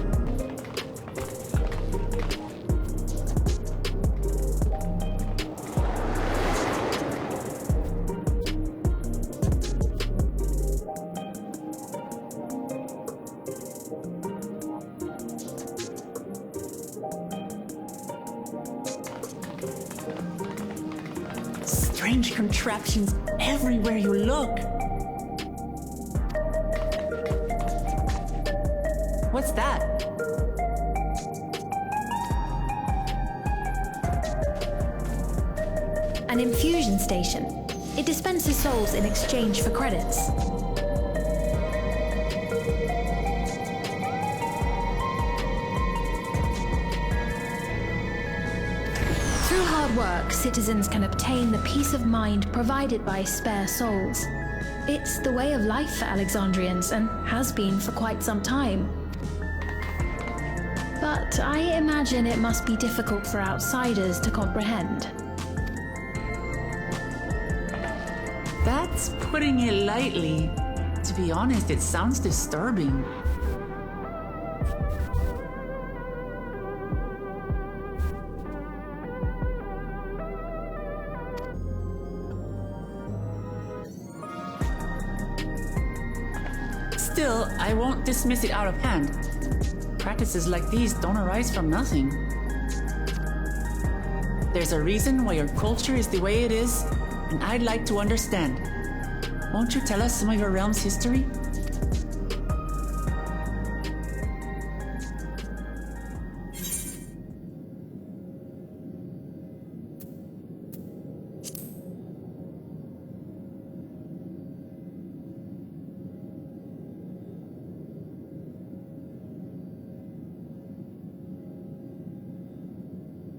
G: Strange contraptions everywhere you look. What's that?
C: An infusion station. It dispenses souls in exchange for credits. Through hard work, citizens can obtain the peace of mind provided by spare souls. It's the way of life for Alexandrians and has been for quite some time. But I imagine it must be difficult for outsiders to comprehend.
G: That's putting it lightly. To be honest, it sounds disturbing. Still, I won't dismiss it out of hand. Practices like these don't arise from nothing. There's a reason why your culture is the way it is, and I'd like to understand. Won't you tell us some of your realm's history?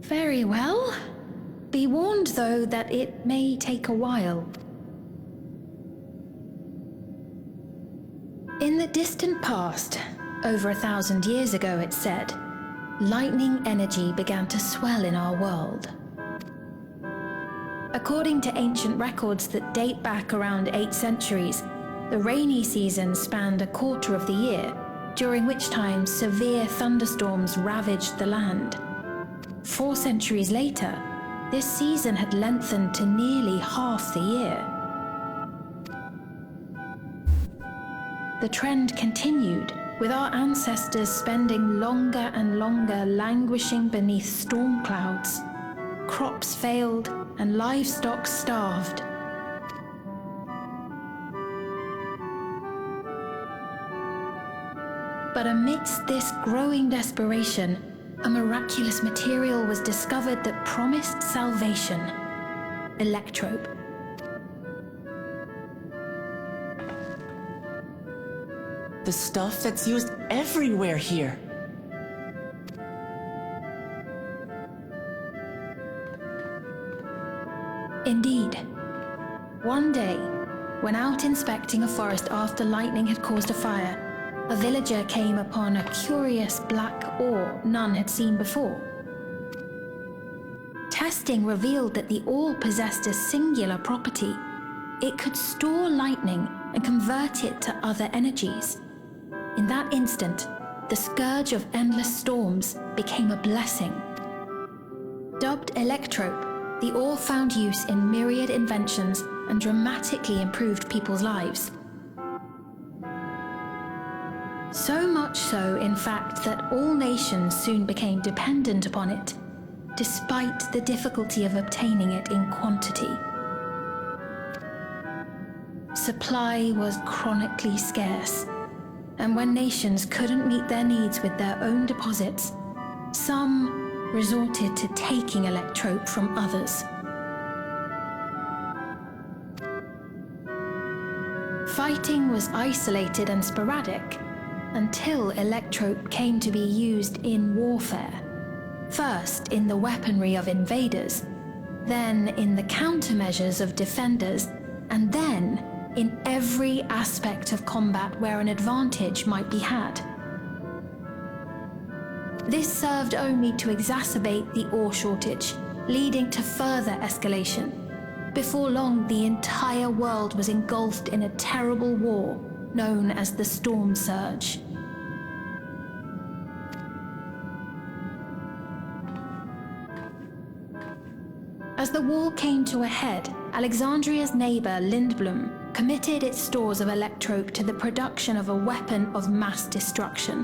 C: Very well. Be warned, though, that it may take a while. In the distant past, over 1,000 years ago, it's said, lightning energy began to swell in our world. According to ancient records that date back around 8 centuries, the rainy season spanned a quarter of the year, during which time severe thunderstorms ravaged the land. 4 centuries later, this season had lengthened to nearly half the year. The trend continued, with our ancestors spending longer and longer languishing beneath storm clouds. Crops failed and livestock starved. But amidst this growing desperation, a miraculous material was discovered that promised salvation: electrope.
G: The stuff that's used everywhere here.
C: Indeed. One day, when out inspecting a forest after lightning had caused a fire, a villager came upon a curious black ore none had seen before. Testing revealed that the ore possessed a singular property. It could store lightning and convert it to other energies. In that instant, the scourge of endless storms became a blessing. Dubbed electrope, the ore found use in myriad inventions and dramatically improved people's lives. So much so, in fact, that all nations soon became dependent upon it, despite the difficulty of obtaining it in quantity. Supply was chronically scarce, and when nations couldn't meet their needs with their own deposits, some resorted to taking electrope from others. Fighting was isolated and sporadic, until electrope came to be used in warfare. First in the weaponry of invaders, then in the countermeasures of defenders, and then in every aspect of combat where an advantage might be had. This served only to exacerbate the ore shortage, leading to further escalation. Before long, the entire world was engulfed in a terrible war known as the Storm Surge. As the war came to a head, Alexandria's neighbor Lindblum committed its stores of electrope to the production of a weapon of mass destruction.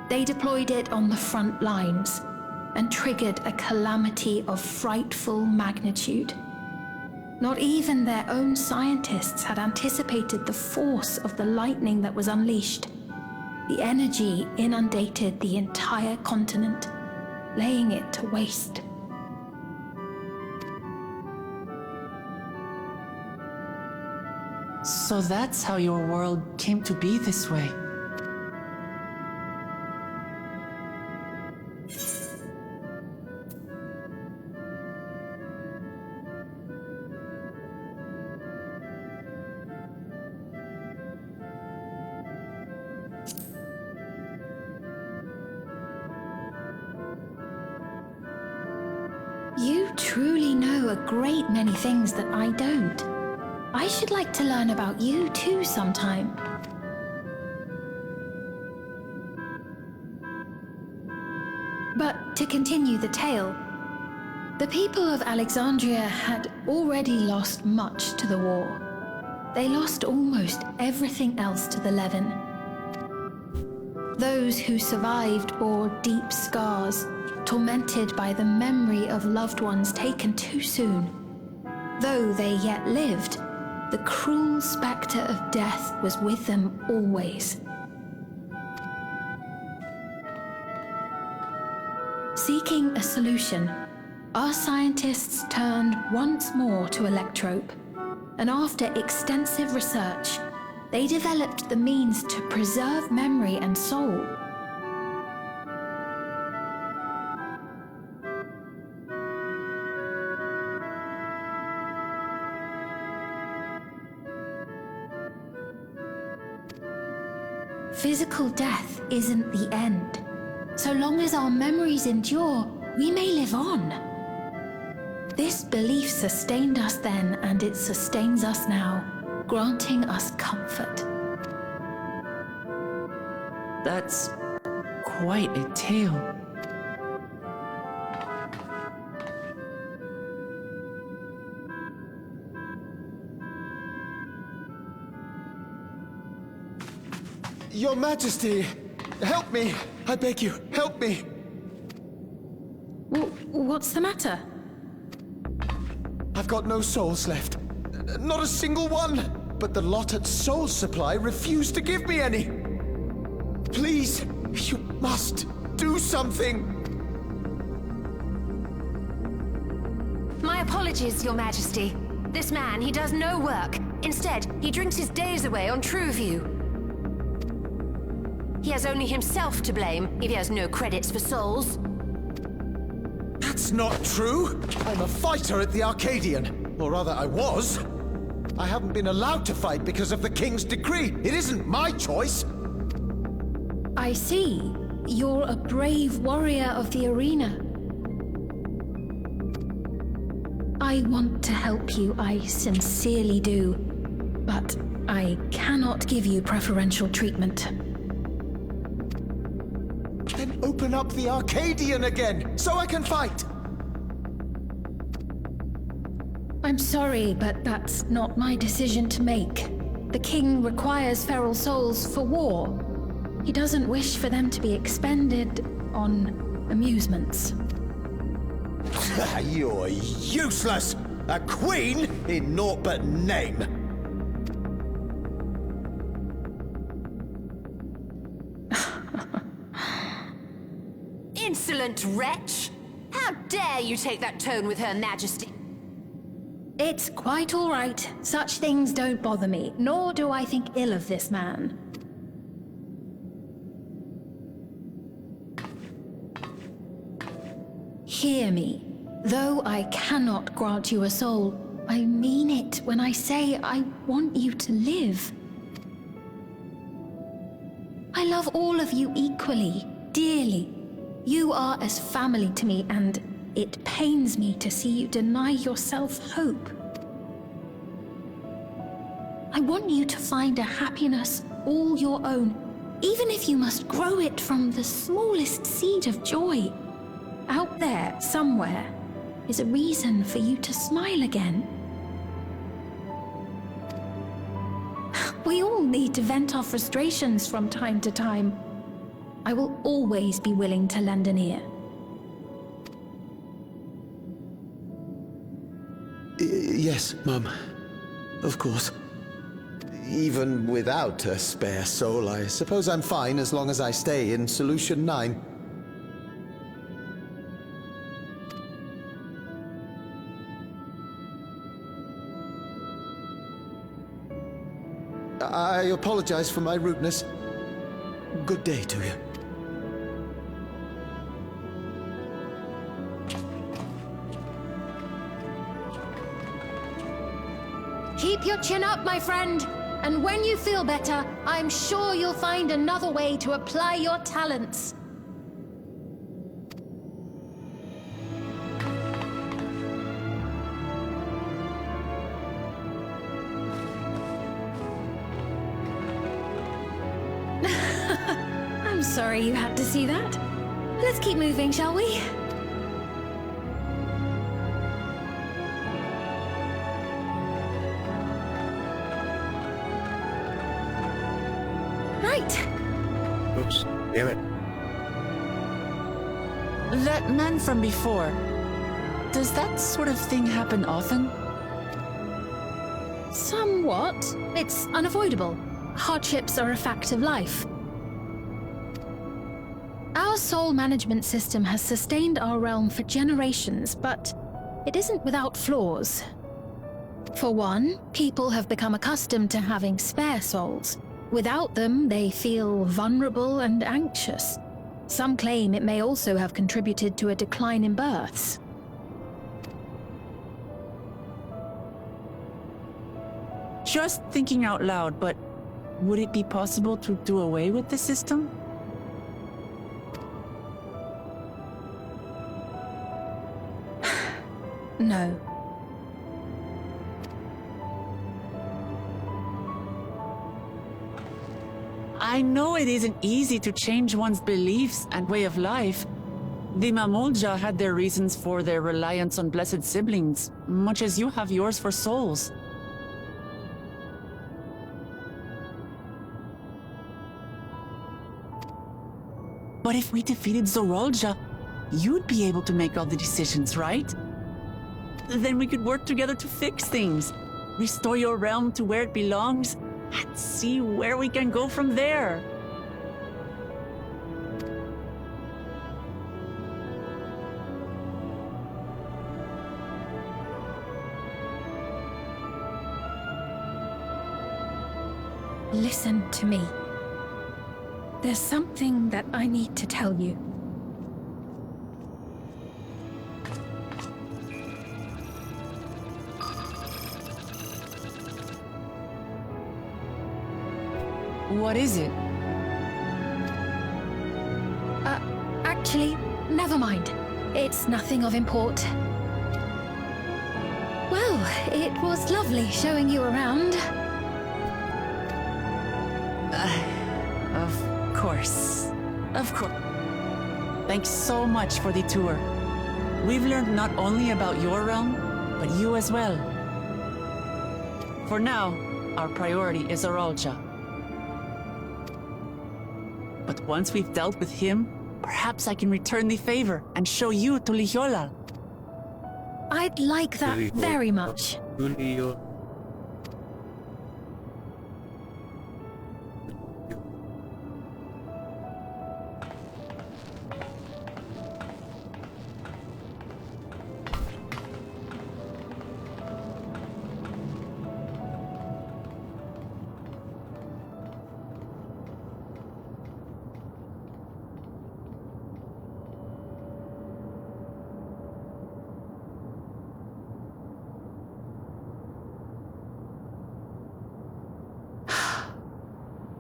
C: They deployed it on the front lines and triggered a calamity of frightful magnitude. Not even their own scientists had anticipated the force of the lightning that was unleashed. The energy inundated the entire continent, laying it to waste.
G: So that's how your world came to be this way.
C: You truly know a great many things that I don't. I should like to learn about you too sometime. But to continue the tale, the people of Alexandria had already lost much to the war. They lost almost everything else to the Levin. Those who survived bore deep scars, tormented by the memory of loved ones taken too soon. Though they yet lived, the cruel spectre of death was with them always. Seeking a solution, our scientists turned once more to electrope, and after extensive research, they developed the means to preserve memory and soul. Physical death isn't the end. So long as our memories endure, we may live on. This belief sustained us then, and it sustains us now, granting us comfort.
G: That's quite a tale.
N: Your Majesty, help me! I beg you, help me!
C: What's the matter?
N: I've got no souls left. Not a single one! But the lot at Soul Supply refused to give me any! Please, you must do something!
O: My apologies, Your Majesty. This man, he does no work. Instead, he drinks his days away on Trueview. He has only himself to blame if he has no credits for souls.
N: That's not true! I'm a fighter at the Arcadian. Or rather, I was. I haven't been allowed to fight because of the King's decree. It isn't my choice.
C: I see. You're a brave warrior of the arena. I want to help you, I sincerely do. But I cannot give you preferential treatment.
N: Then open up the Arcadian again, so I can fight!
C: I'm sorry, but that's not my decision to make. The king requires feral souls for war. He doesn't wish for them to be expended on amusements.
N: You're useless! A queen in naught but name!
O: Insolent wretch! How dare you take that tone with Her Majesty?
C: It's quite all right. Such things don't bother me, nor do I think ill of this man. Hear me. Though I cannot grant you a soul, I mean it when I say I want you to live. I love all of you equally, dearly. You are as family to me, and it pains me to see you deny yourself hope. I want you to find a happiness all your own, even if you must grow it from the smallest seed of joy. Out there, somewhere, is a reason for you to smile again. We all need to vent our frustrations from time to time. I will always be willing to lend an ear.
N: Yes, Mum. Of course. Even without a spare soul, I suppose I'm fine as long as I stay in Solution 9. I apologize for my rudeness. Good day to you.
C: Keep your chin up, my friend. And when you feel better, I'm sure you'll find another way to apply your talents. Sorry you had to see that. Let's keep moving, shall we? Right.
L: Oops, damn it.
G: That man from before, does that sort of thing happen often?
C: Somewhat. It's unavoidable. Hardships are a fact of life. Our soul management system has sustained our realm for generations, but it isn't without flaws. For one, people have become accustomed to having spare souls. Without them, they feel vulnerable and anxious. Some claim it may also have contributed to a decline in births.
G: Just thinking out loud, but would it be possible to do away with the system?
C: No.
G: I know it isn't easy to change one's beliefs and way of life. The Mamolja had their reasons for their reliance on blessed siblings, much as you have yours for souls. But if we defeated Zorolja, you'd be able to make all the decisions, right? Then we could work together to fix things, restore your realm to where it belongs, and see where we can go from there.
C: Listen to me. There's something that I need to tell you.
G: What is it?
C: Actually, never mind. It's nothing of import. Well, it was lovely showing you around.
G: Of course. Of course. Thanks so much for the tour. We've learned not only about your realm, but you as well. For now, our priority is Zorolja. But once we've dealt with him, perhaps I can return the favor and show you to Lihiolal.
C: I'd like that very much.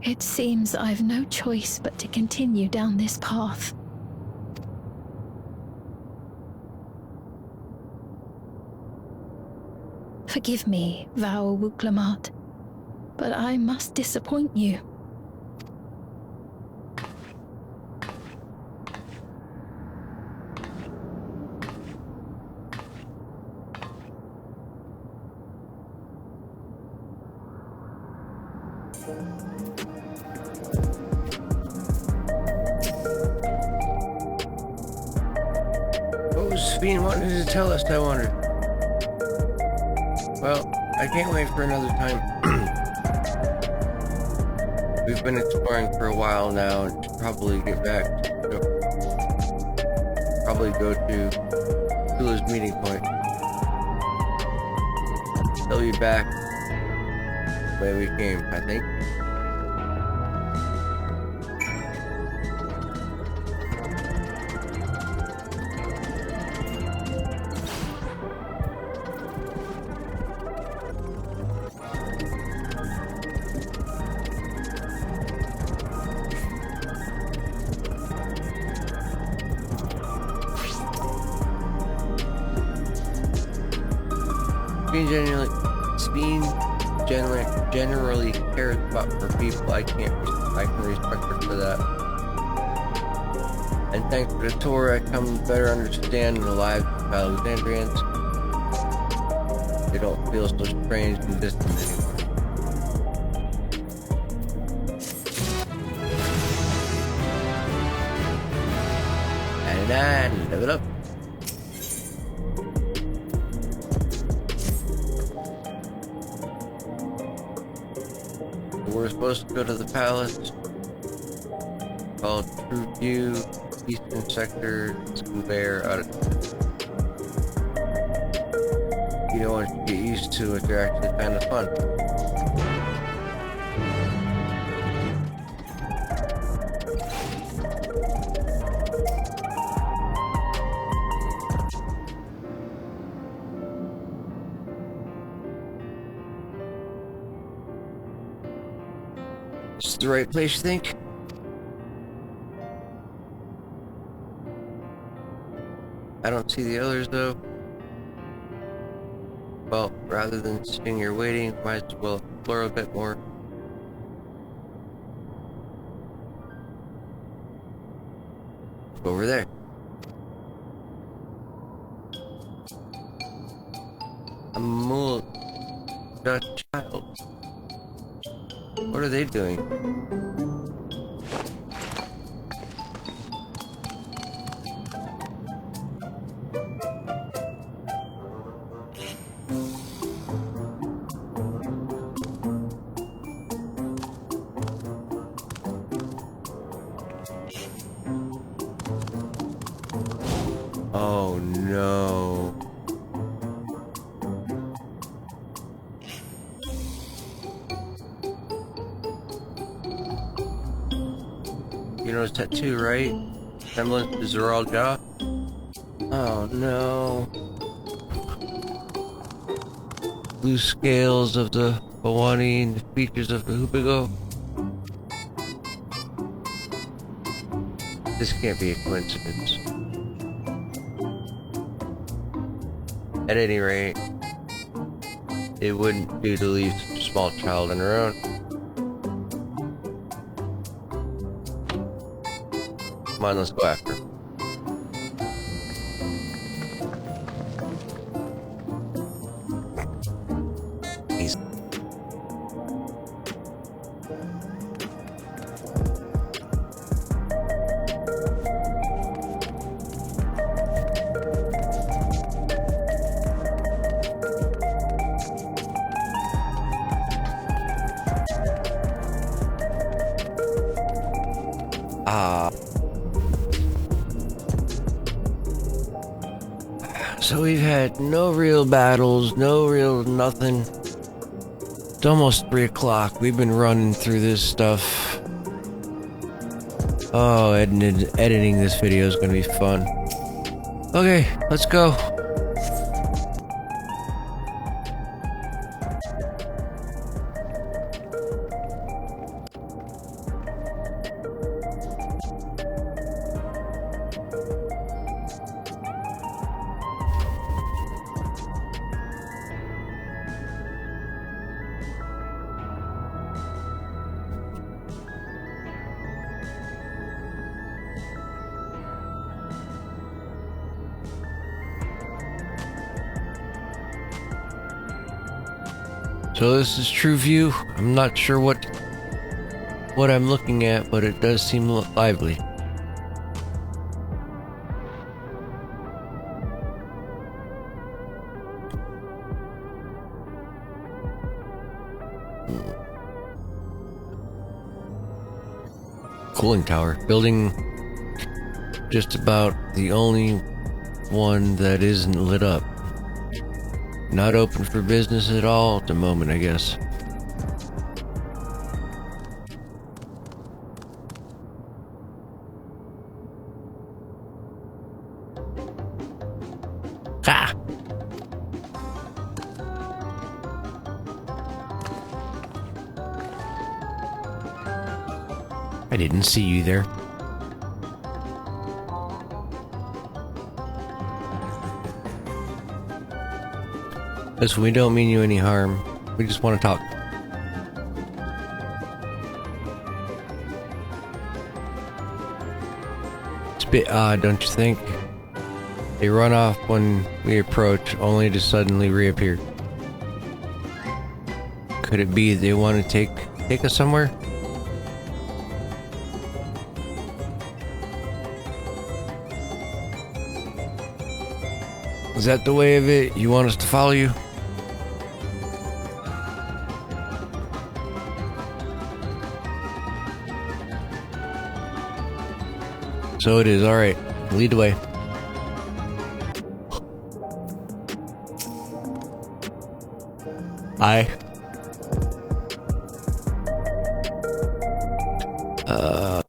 C: It seems I've no choice but to continue down this path. Forgive me, Vau Wuklamat, but I must disappoint you.
A: What was Sabine wanting to tell us, I wonder? Well, I can't wait for another time. We've been exploring for a while now and should probably get back. Probably go to Tula's meeting point. They'll be back the way we came, I think. Generally cares about her people. I can respect her for that. And thanks for the tour, I come to better understand the lives of Alexandrians. They don't feel so strange and distant anymore. And level up. We're supposed to go to the palace called True View, Eastern Sector, Conveyor out of. You don't want to get used to if you're actually kind of fun. Is this the right place, you think? I don't see the others though. Well, rather than sitting here waiting, might as well explore a bit more. Go over there. A mule, Dutch child. What are they doing? Oh no. You notice that too, right? Semblance to Zoral jaw? Oh no. Blue scales of the Bawani and the features of the Hoopigo. This can't be a coincidence. At any rate, it wouldn't do to leave such a small child on her own. Come on, let's go after her. Easy. So we've had no real battles, no real nothing. It's almost 3 o'clock. We've been running through this stuff. Oh, editing this video is gonna be fun. Okay, let's go. So this is True View. I'm not sure what I'm looking at, but it does seem lively. Cooling tower. Building just about the only one that isn't lit up. Not open for business at all at the moment, I guess. Ha! I didn't see you there. Listen, we don't mean you any harm. We just want to talk. It's bit odd, don't you think? They run off when we approach, only to suddenly reappear. Could it be they want to take us somewhere? Is that the way of it? You want us to follow you? So it is. Alright. Lead the way. Hi.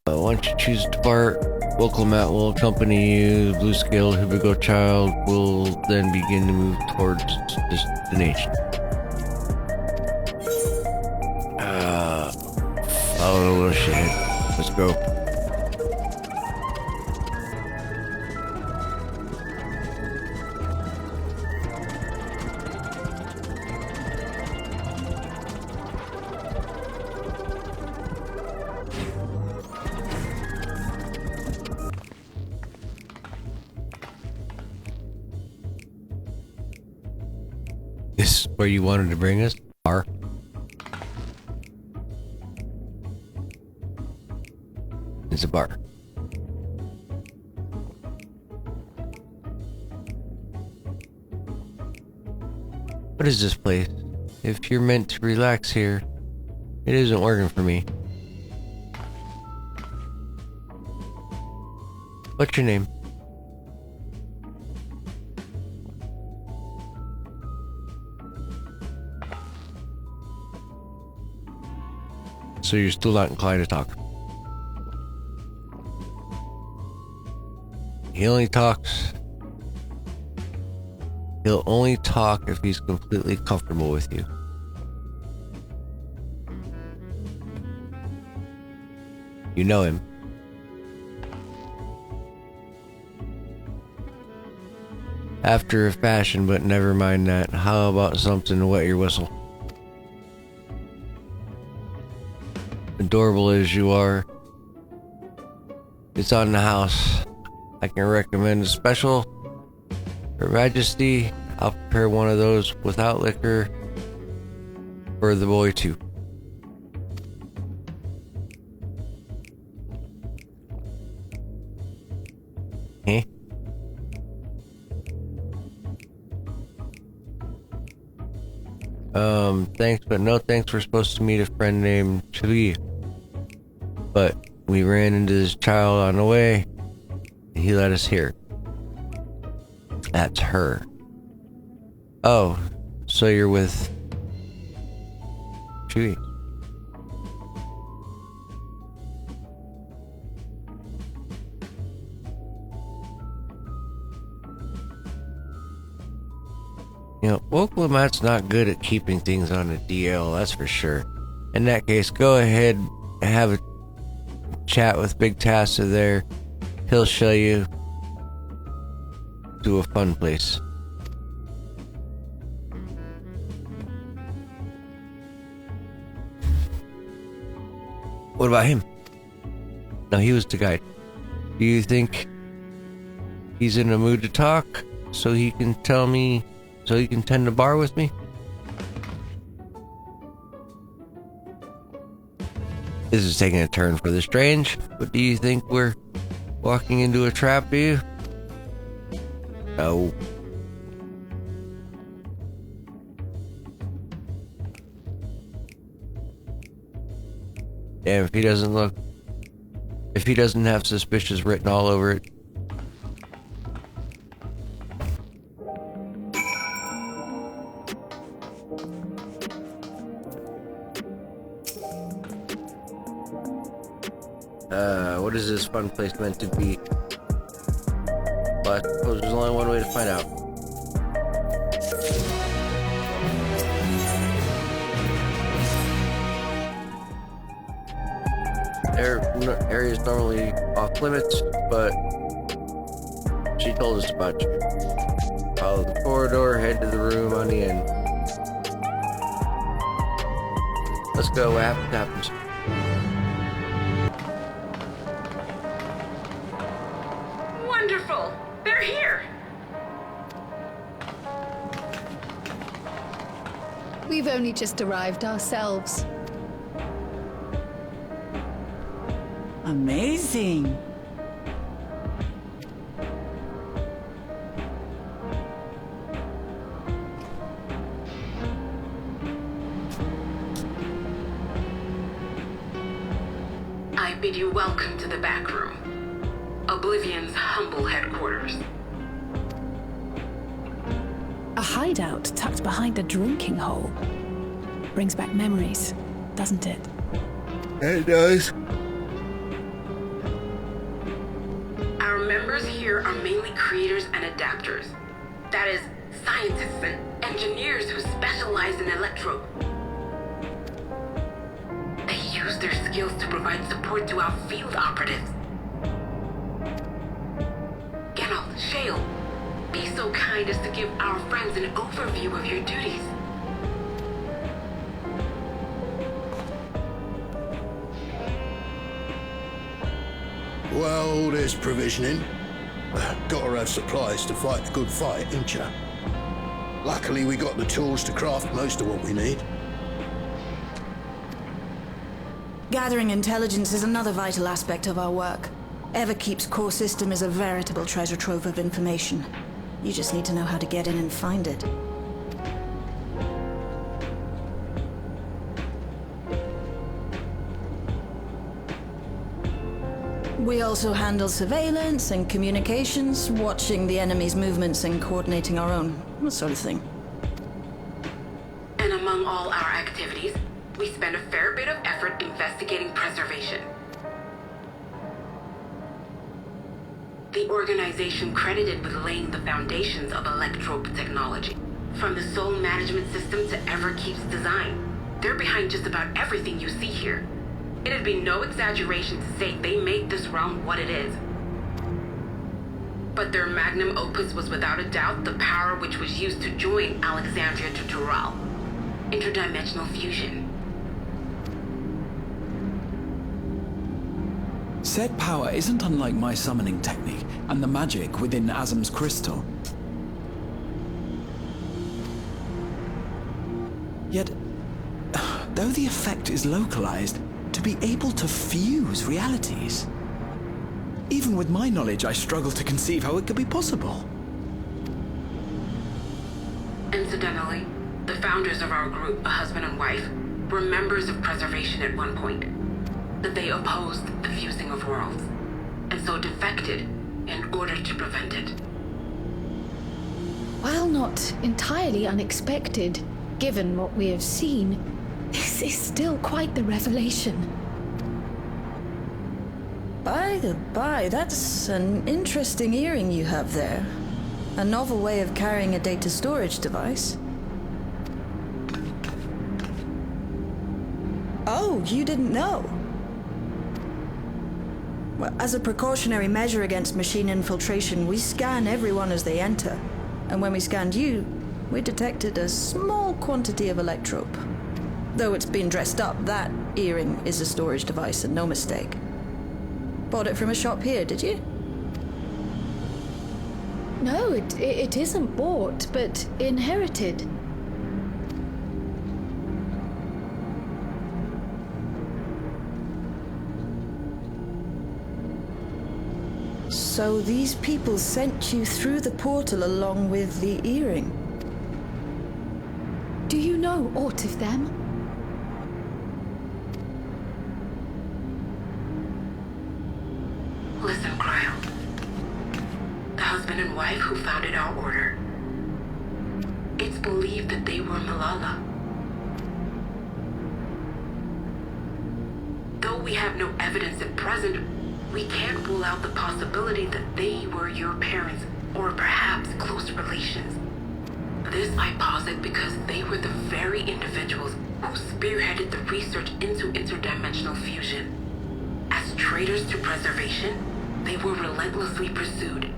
A: Why don't you choose to depart? Local mat will accompany you. The blue scaled Hubigo child will then begin to move towards destination. Follow the little shit. Let's go. This is where you wanted to bring us? Bar? It's a bar. What is this place? If you're meant to relax here, it isn't working for me. What's your name? So you're still not inclined to talk. He only talks. He'll only talk if he's completely comfortable with you. You know him. After a fashion, but never mind that. How about something to wet your whistle? Adorable as you are, it's on the house. I can recommend a special. Her Majesty, I'll prepare one of those without liquor for the boy too. Eh? Thanks, but no thanks. We're supposed to meet a friend named Chui. But we ran into this child on the way. And he led us here. That's her. Oh, so you're with Chui. You know, Woklamat's not good at keeping things on the DL, that's for sure. In that case, go ahead and have a chat with Big Tassa there. He'll show you to a fun place. What about him? No, he was the guide. Do you think he's in a mood to talk so he can tell me, so he can tend the bar with me? This is taking a turn for the strange, but do you think we're walking into a trap, do you? No. Damn, if he doesn't have suspicious written all over it. What is this fun place meant to be? Well, I suppose there's only one way to find out. Area's normally off limits, but she told us about you. Follow the corridor, head to the room on the end. Let's go, what happens.
E: We've only just arrived ourselves.
G: Amazing.
J: I bid you welcome to the back room. Oblivion's humble headquarters.
B: A hideout tucked behind a drinking hole. Brings back memories, doesn't it?
M: It does.
J: Our members here are mainly creators and adapters. That is, scientists and engineers who specialize in electro. They use their skills to provide support to our field operatives. Geralt, Shale, be so kind as to give our friends an overview of your duties.
P: Well, there's provisioning. Gotta have supplies to fight a good fight, ain't ya? Luckily, we got the tools to craft most of what we need.
Q: Gathering intelligence is another vital aspect of our work. Everkeep's core system is a veritable treasure trove of information. You just need to know how to get in and find it. We also handle surveillance and communications, watching the enemy's movements and coordinating our own, that sort of thing.
J: And among all our activities, we spend a fair bit of effort investigating preservation. The organization credited with laying the foundations of electrope technology. From the soul management system to Everkeep's design. They're behind just about everything you see here. It'd be no exaggeration to say they made this realm what it is. But their magnum opus was without a doubt the power which was used to join Alexandria to Tural. Interdimensional fusion.
H: Said power isn't unlike my summoning technique and the magic within Azam's crystal. Yet, though the effect is localized, to be able to fuse realities. Even with my knowledge, I struggle to conceive how it could be possible.
J: Incidentally, the founders of our group, a husband and wife, were members of Preservation at one point. That they opposed the fusing of worlds, and so defected in order to prevent it.
E: While not entirely unexpected, given what we have seen, this is still quite the revelation.
Q: By the by, that's an interesting earring you have there. A novel way of carrying a data storage device. Oh, you didn't know? Well, as a precautionary measure against machine infiltration, we scan everyone as they enter. And when we scanned you, we detected a small quantity of electrope. Though it's been dressed up, that earring is a storage device and no mistake. Bought it from a shop here, did you?
E: No, it isn't bought, but inherited.
Q: So these people sent you through the portal along with the earring?
E: Do you know aught of them?
J: Listen, Cryle. The husband and wife who founded our order. It's believed that they were Malala. Though we have no evidence at present, we can't rule out the possibility that they were your parents, or perhaps close relations. This I posit because they were the very individuals who spearheaded the research into interdimensional fusion. As traitors to preservation, they were relentlessly pursued.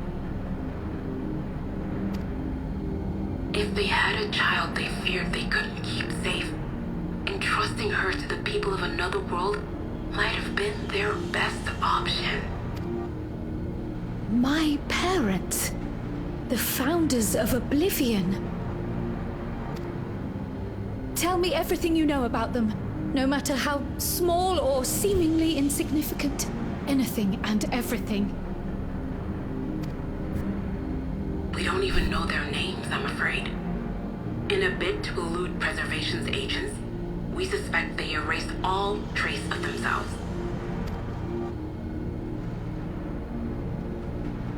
J: If they had a child they feared they couldn't keep safe, entrusting her to the people of another world might have been their best option.
E: My parents, the founders of Oblivion. Tell me everything you know about them, no matter how small or seemingly insignificant. Anything and everything.
J: We don't even know their names, I'm afraid. In a bid to elude preservation's agents, we suspect they erased all trace of themselves.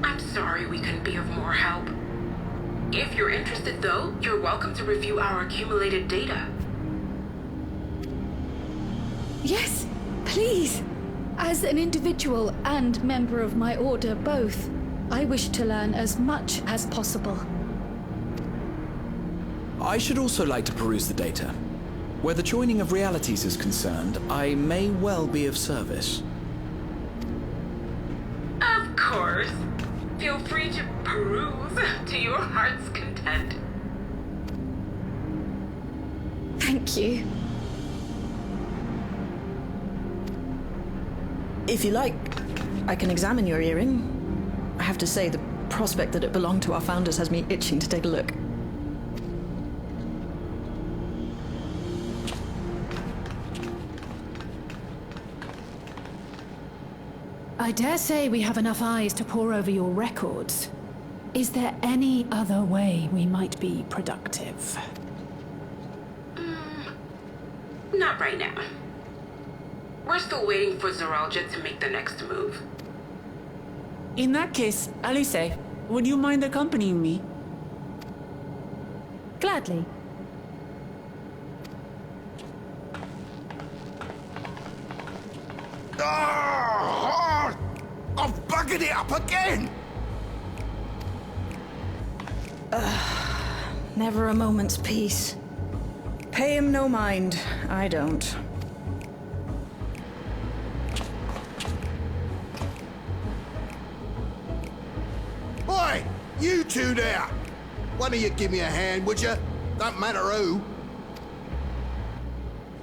J: I'm sorry we couldn't be of more help. If you're interested, though, you're welcome to review our accumulated data.
E: Yes, please. As an individual and member of my order both, I wish to learn as much as possible.
H: I should also like to peruse the data. Where the joining of realities is concerned, I may well be of service.
J: Of course. Feel free to peruse to your heart's content.
E: Thank you.
Q: If you like, I can examine your earring. I have to say, the prospect that it belonged to our founders has me itching to take a look.
B: I dare say we have enough eyes to pore over your records. Is there any other way we might be productive?
J: Not right now. We're still waiting for Zoralja to make the next move.
G: In that case, Alice, would you mind accompanying me?
B: Gladly.
P: Oh, I've buggered it up again!
Q: Never a moment's peace. Pay him no mind. I don't.
P: Oi! You two there! One of you give me a hand, would you? Don't matter who.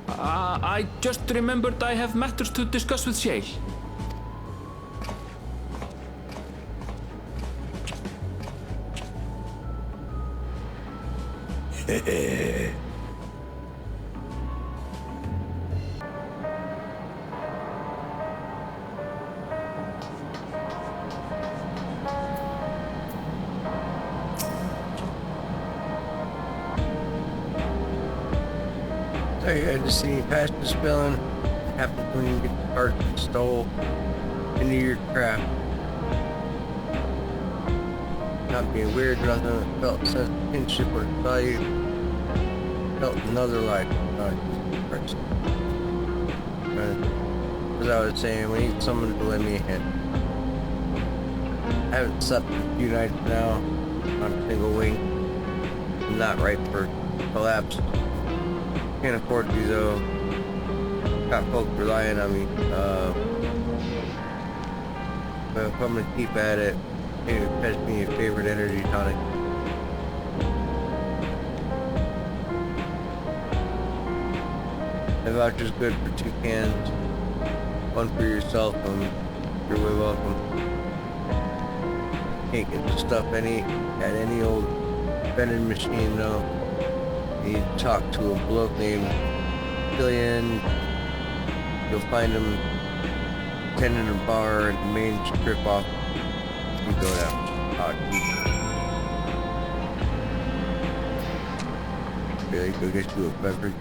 I: I just remembered I have matters to discuss with Shay.
A: Sorry, I just see past the spilling. Happens when you get the parts stole into your craft. Not being weird, nothing. Felt a sense of kinship or value. Felt another life. First. As I was saying, we need someone to lend me a hand. I haven't slept in a few nights now on a single wing. I'm not ripe for collapse. Can't afford to though. Got folks relying on me. But if I'm gonna keep at it, maybe fetch me a favorite energy tonic. The voucher's good for 2 cans. One for yourself, and you're way welcome. Can't get the stuff at any old vending machine though. You talk to a bloke named Killian. You'll find him tending a bar at the main strip off. You go down. Really go get you a beverage.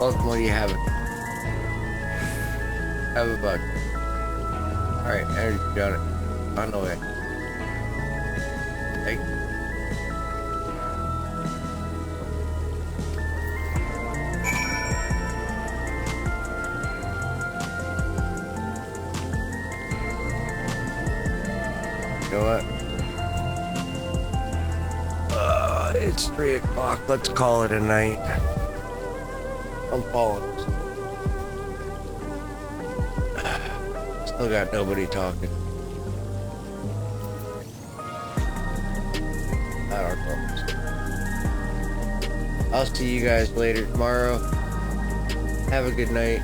A: Ultimately, you have it. Have a bug. Alright, energy done it. On the way. Hey. You know what? It's 3 o'clock. Let's call it a night. I'm falling. Still got nobody talking. Not our problems. I'll see you guys later tomorrow. Have a good night.